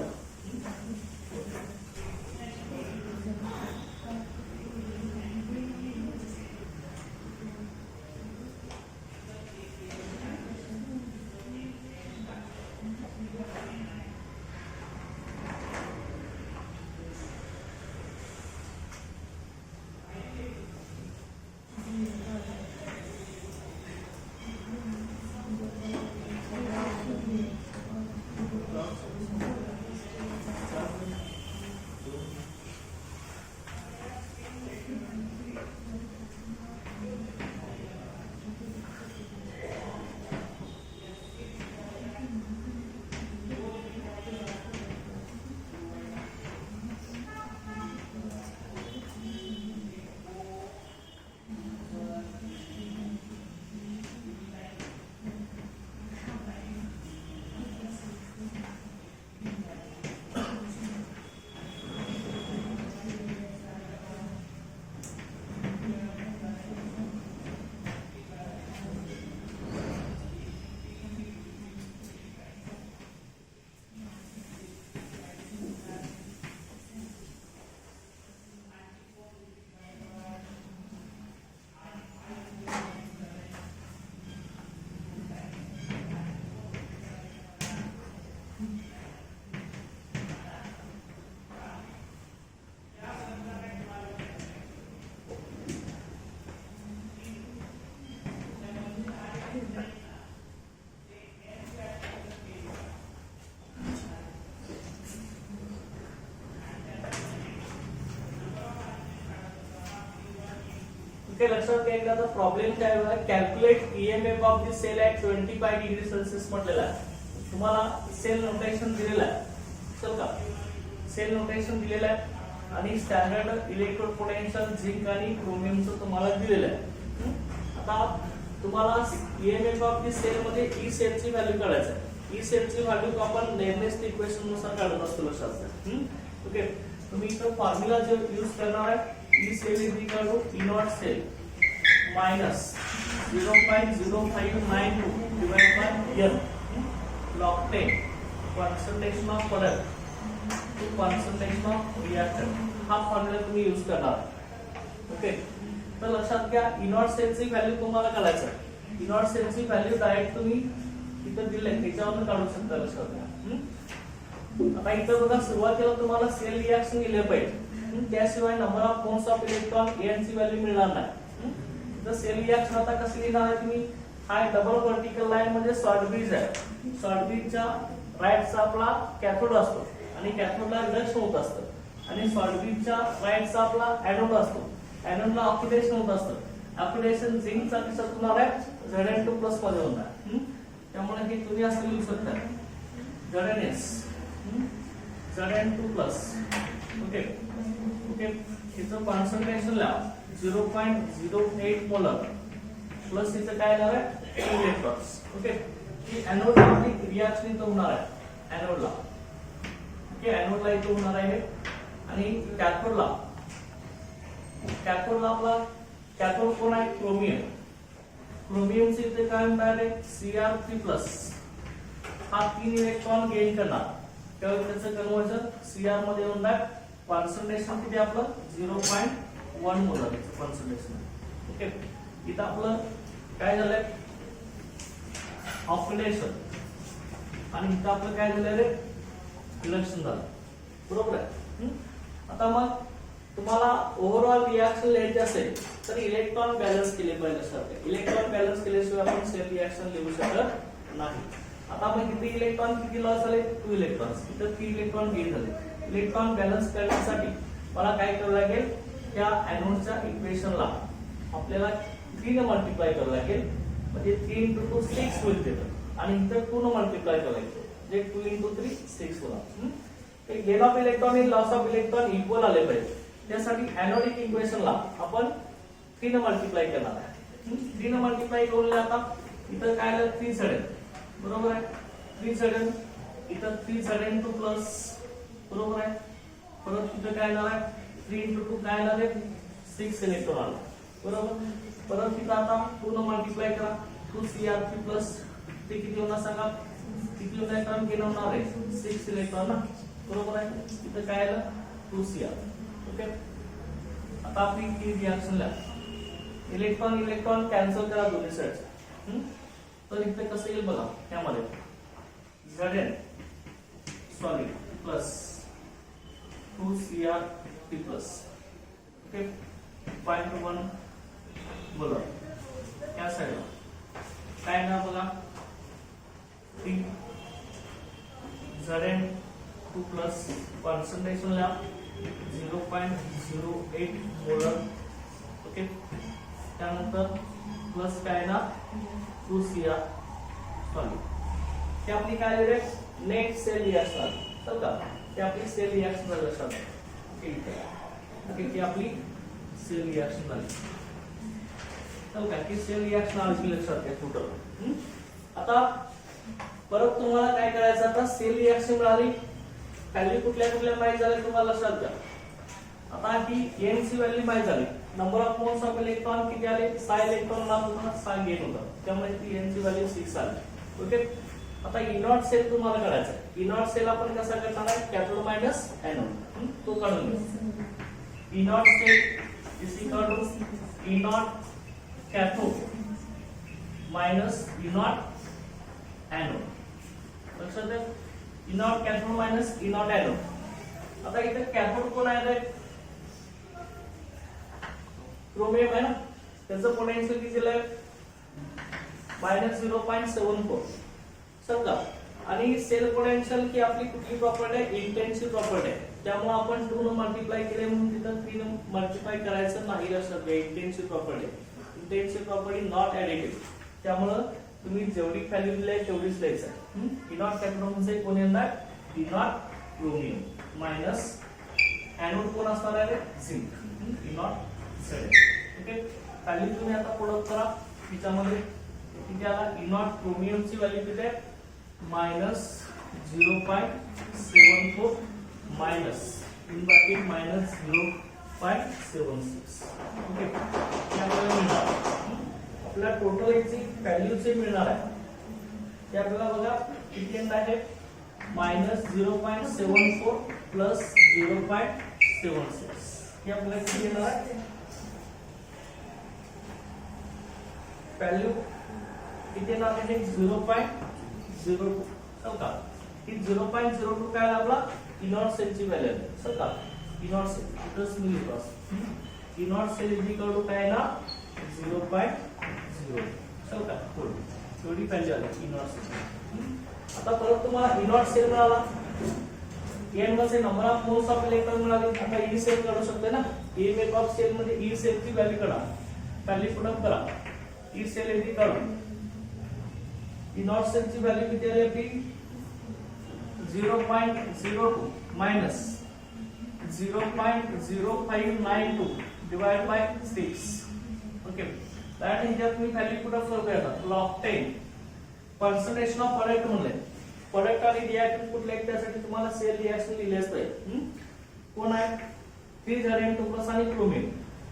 इथे लक्षात घ्यायला आता प्रॉब्लेम काय आहे? Calculate EMF of the cell at 25 degree Celsius म्हटलेला आहे. तुम्हाला सेल नोटेशन दिलेलं आहे. चल का? सेल नोटेशन दिलेलं आहे आणि स्टँडर्ड इलेक्ट्रोड पोटेन्शियल झिंक आणि क्रोमियमचं तुम्हाला दिलेलं आहे. आता तुम्हाला ईएमएफ ऑफ द सेल मध्ये ई सेलची व्हॅल्यू काढायची आहे. ई सेलची व्हॅल्यू आपण लेमनेस्ट इक्वेशन नुसार काढत असतो. लक्षात घ्या. ओके. तुम्ही इथं फॉर्म्युला जो यूज करणार आहे E cell is equal to E0 cell minus 0.0592 divided by n log 10 concentration of product to concentration of reactor. हा फॉर्म्युला तुम्ही यूज करणार. ओके. तर लक्षात घ्या E0 सेलची व्हॅल्यू तुम्हाला काढायचं आहे. E0 सेलची व्हॅल्यू डायरेक्ट तुम्ही इथं दिले त्याच्यावरून काढू शकता. लक्षात घ्या. आता इथं बघा सुरुवातीला तुम्हाला सेल रिएक्शन दिले पाहिजे. त्याशिवाय number of moles of electron N ची व्हॅल्यू मिळणार नाही. तर सेल रिएक्शन आता कसं लिहिणार आहे तुम्ही, हा डबल व्हर्टिकल लाईन म्हणजे शॉर्ट ब्रिज आहे. शॉर्ट ब्रिजच्या राईटचा आपला कॅथोड असतो आणि कॅथोडला रिडक्शन होत असतं आणि शॉर्ट ब्रिजच्या राईटचा आपला एनोड असतो. एनोडला ऑक्सिडेशन होत असतं. ऑक्सिडेशन झिंकचा दिसत होणार आहे Zn2+ मध्ये होणार. त्यामुळे हे तुम्ही असं लिहू शकता Zns Zn2+. ओके ओके, हिचं कॉन्सन्ट्रेशन लाव 0.08 मोलर प्लस हिचं काय येणार आहे 2 इलेक्ट्रॉन्स. ओके, ही एनोड आपली रिएक्शन इथं होणार आहे एनोडला. ओके, एनोडला इथं होणार आहे आणि कॅथोडला आपला कॅथोड कोण आहे क्रोमियम. क्रोमियमचे इथे काय म्हणणार आहे Cr3+. हा 3 इलेक्ट्रॉन गेन करणार तेव्हा त्याचं कन्वर्जन Cr मध्ये होणार. कॉन्सन्ट्रेशन किती आपलं 0.1 मोलर कॉन्सन्ट्रेशन. ओके, इथं आपलं काय झालंय ऑक्सिडेशन आणि इथं आपलं काय झालंय रे रिडक्शन झालं. बरोबर आहे. आता मग तुम्हाला ओव्हरऑल रिएक्शन लिहायचे असेल तर इलेक्ट्रॉन बॅलन्स केले पाहिजे असते. इलेक्ट्रॉन बॅलन्स केल्याशिवाय आपण सेल रिएक्शन लिहू शकत नाही. आता मग किती इलेक्ट्रॉन किती लॉस झाले 2 इलेक्ट्रॉन्स. इथं 3 इलेक्ट्रॉन गेन झाले. इलेक्ट्रॉन बॅलन्स करण्यासाठी मला काय करावं लागेल, त्या एनोडच्या इक्वेशनला आपल्याला 3 ने मल्टिप्लाय करावं लागेल. म्हणजे 3 × 2 6 होईल तिथं आणि इथं 2 ने मल्टिप्लाय करावं लागेल म्हणजे 2 × 3 6 होणार. गेन ऑफ इलेक्ट्रॉन आणि लॉस ऑफ इलेक्ट्रॉन इक्वल आले पाहिजे. त्यासाठी एनोडिक इक्वेशनला आपण 3 ने मल्टिप्लाय करणार आहे. 3 ने मल्टिप्लाय करून आता इथं काय आलं 3 Zn. बरोबर आहे 3 Zn. इथं 3 Zn2+. बरोबर आहे. परत इथं काय येणार आहे 3 × 2 काय येणार आहे 6 इलेक्ट्रॉन आला. बरोबर. परत इथं आता 2 ने मल्टिप्लाय करा 2Cr3+. ते किती होणार सांगा, किती इलेक्ट्रॉन गेन होणार आहे 6 इलेक्ट्रॉन ना. बरोबर आहे. इथं काय आलं 2Cr. ओके, आता आपली ही रिएक्शन ला इलेक्ट्रॉन कॅन्सल करा दोन्ही साइड. तर इथे कसं येईल बघा, त्यामध्ये Zn solid plus 2Cr3+. Okay, 0.1 बोला या साइडला काय ना बघा 3 Zn2+ कॉन्सन्ट्रेशन ला 0.08 मोलर. ओके, त्यानंतर प्लस काय ना 2Cr सॉलिड. ते आपली काय रे नेट सेल रिएक्शन तर का ते आपली सेल रिएक्शन झाली असतात. ओके, ती आपली सेल रिएक्शन झाली तर का की सेल रिएक्शन आली लक्षात घ्या टोटल. आता परत तुम्हाला काय करायचं, आता सेल रिएक्शन मिळाली व्हॅल्यू कुठल्या माहिती झाल्या तुम्हाला लक्षात घ्या. आता ही एन ची व्हॅल्यू माहिती झाली. Number of moles of electron किती आले 6 इलेक्ट्रॉन ला 6 गेन होतं त्यामुळे ती एन ची व्हॅल्यू 6 आली. ओके, आता इनॉट सेल तुम्हाला करायचा आहे. इनॉट सेल आपण कसा करणार आहे कॅथोड मायनस एनोड तो काढून घेऊ. E naught cell is equal to E naught cathode minus E naught anode. लक्षात द्या E naught cathode minus E naught anode. आता इथे कॅथोड कोण आहे रे क्रोमियम आहे ना. त्याचं पोटेन्शियल किती दिलंय -0.74 समजा. आणि सेल पोटेन्शियल की आपली कुठली प्रॉपर्टी आहे इंटेन्सिव्ह प्रॉपर्टी आहे. त्यामुळे आपण 2 ने मल्टिप्लाय केले म्हणून तिथं 3 ने मल्टिप्लाय करायचं नाही लक्षात घ्या. Intensive property intensive property not additive. त्यामुळे तुम्ही जेवढी व्हॅल्यू दिली आहे तेवढीच द्यायचं आहे. इनॉट कॅथोड म्हणजे कोण येणार इनॉट क्रोमियम मायनस एनोड कोण असणार आहे झिंक इनॉट Zn. ओके, खाली तुम्ही आता प्रोडक्ट करा. तिच्यामध्ये किती आला इनॉट क्रोमियमची व्हॅल्यू किती आहे -0.74 मायनस इन ब्रॅकेट -0.76. ओके, हे आपल्याला मिळणार. आपल्याला टोटल याची व्हॅल्यू जे मिळणार आहे ते आपल्याला बघा किती आहे -0.74 प्लस 0.76. हे आपल्याला किती येणार आहे व्हॅल्यू किती येणार आहे 0.02 का. ही 0.02 काय आपला इनॉट सेलची व्हॅल्यू आहे का. ई नॉट सेल इथंच मी लिहितो असं. E naught cell is equal to काय ना 0.0 चल का थोडी व्हॅल्यू आली ई नॉट सेल. आता परत तुम्हाला ई नॉट सेल मिळाला. एन मध्ये number of moles of electron मिळाले. आता ई सेल काढू शकते ना. ईएमएफ ऑफ सेल मध्ये ई सेल ची व्हॅल्यू काढा. पहिली पुटअप करा. ई सेल इथे काढा. ई नॉट सेल ची व्हॅल्यू किती आली आपली 0.02 minus 0.0592 divide bye 6. Okay that ह्याच्यात मी व्हॅल्यू पुटअप करतो. लॉग 10 कॉन्सन्ट्रेशन ऑफ प्रोडक्ट म्हणले. प्रोडक्ट आणि रिएक्टंट कुठले आहेत त्यासाठी तुम्हाला सेल रिएक्शन लिहिले असते. कोण आहे 3Zn2+ आणि क्रोमियम.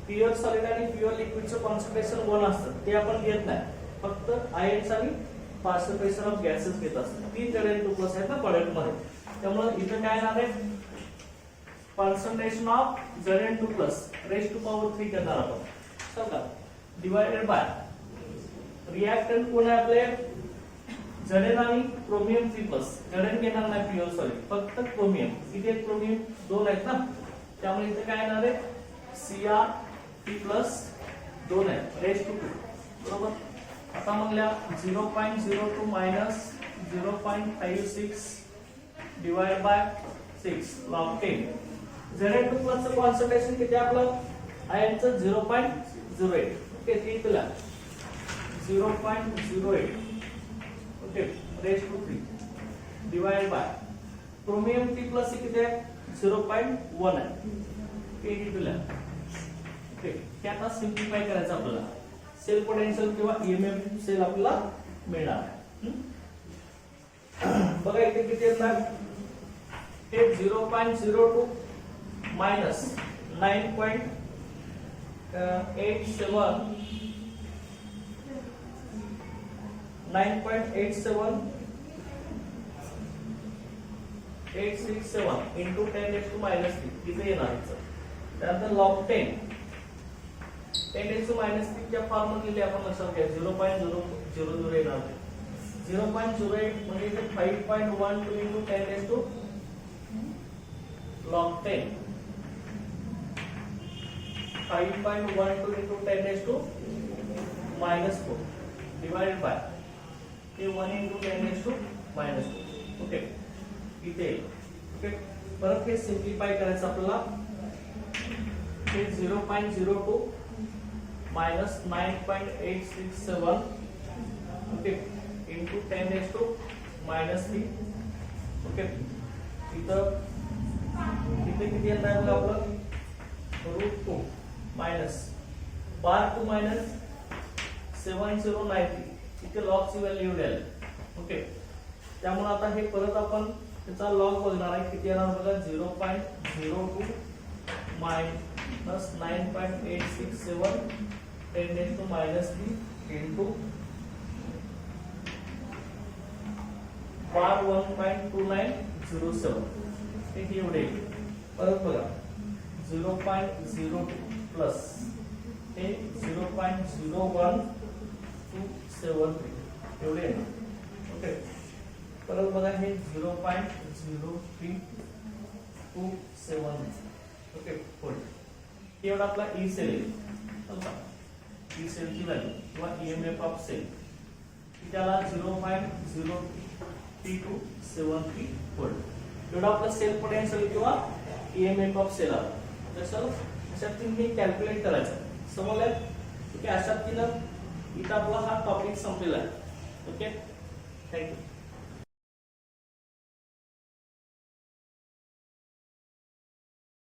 प्युअर सॉलिड आणि प्युअर लिक्विडचं कॉन्सन्ट्रेशन 1 असतं ते आपण घेत नाही. फक्त आयन्स आणि पार्शियल प्रेशर ऑफ गॅसेस घेत असतात. 3Zn2+ आहेत ना प्रोडक्ट मध्ये. त्यामुळे इथे काय येणार आहे concentration of Zn2+ raise to power 3 करणार आपण. चल का डिवाइडेड बाय रिएक्टंट कोण आहे आपले Zn आणि क्रोमियम 3+. Zn घेणार नाही प्युअर सॉलिड फक्त क्रोमियम. इथे क्रोमियम 2 आहेत ना त्यामुळे इथे काय येणार आहे Cr3+ 2 आहे रेज टू 2 बरोबर. आता म्हणल्या 0.02 minus 0.56 divide by 6 log 10. Zn2+ चं कॉन्सन्ट्रेशन किती आपलं आयनचं 0.08. ओके ते तुला 0.08 okay raise to 3 divide by chromium T+ किती आहे 0.1 आहे. ओके हे तुला ओके हे आता सिम्प्लिफाय करायचं आपल्याला. सेल पोटेन्शियल किंवा ईएमएफ सेल आपल्याला मिळणार आहे. बघा इथे किती येणार हे 0.02 मायनस 9.87 867 into 10⁻³ इथे येणार. त्यानंतर log 10 10⁻³ च्या फॉर्म मध्ये लिहिले आपण लक्षात घ्या 0.000 येणार. 0.08 म्हणजे इथे 5.12 into 10⁻³ log 10 5.12 into 10⁻⁴ divided by 1 into 10⁻⁻². Okay इथे ओके परत हे सिम्प्लिफाय करायचं आपल्याला. हे 0.02 मायनस 9.867 ओके इंटू 10⁻⁻³ ओके इथं इथे किती येणार आहे आपलं √2 मायनस बार 2 मायनस 7090 इथे लॉग ची व्हॅल्यू द्याल. ओके त्यामुळे आता हे परत आपण त्याचा लॉग बघणार आहे किती येणार बघा 0.02 मायनस 9.867 10⁻³ इंटू बार 1.2907 हे एवढे. परत बघा 0.02 प्लस हे 0.01273 एवढे आहे. ओके परत बघा हे 0.0327 ओके होईल. एवढा आपला ई सेल आहे. ई सेलची व्हॅल्यू किंवा ईएमएफ ऑफ सेल त्याला 0.0327 होईल. एवढा आपला सेल पोटेन्शियल किंवा ईएमएफ ऑफ सेल आहे. अशा तुम्ही कॅल्क्युलेट करायचं समजलं. ओके अशा तिनं इथं आपला हा टॉपिक संपलेला आहे. Okay thank you.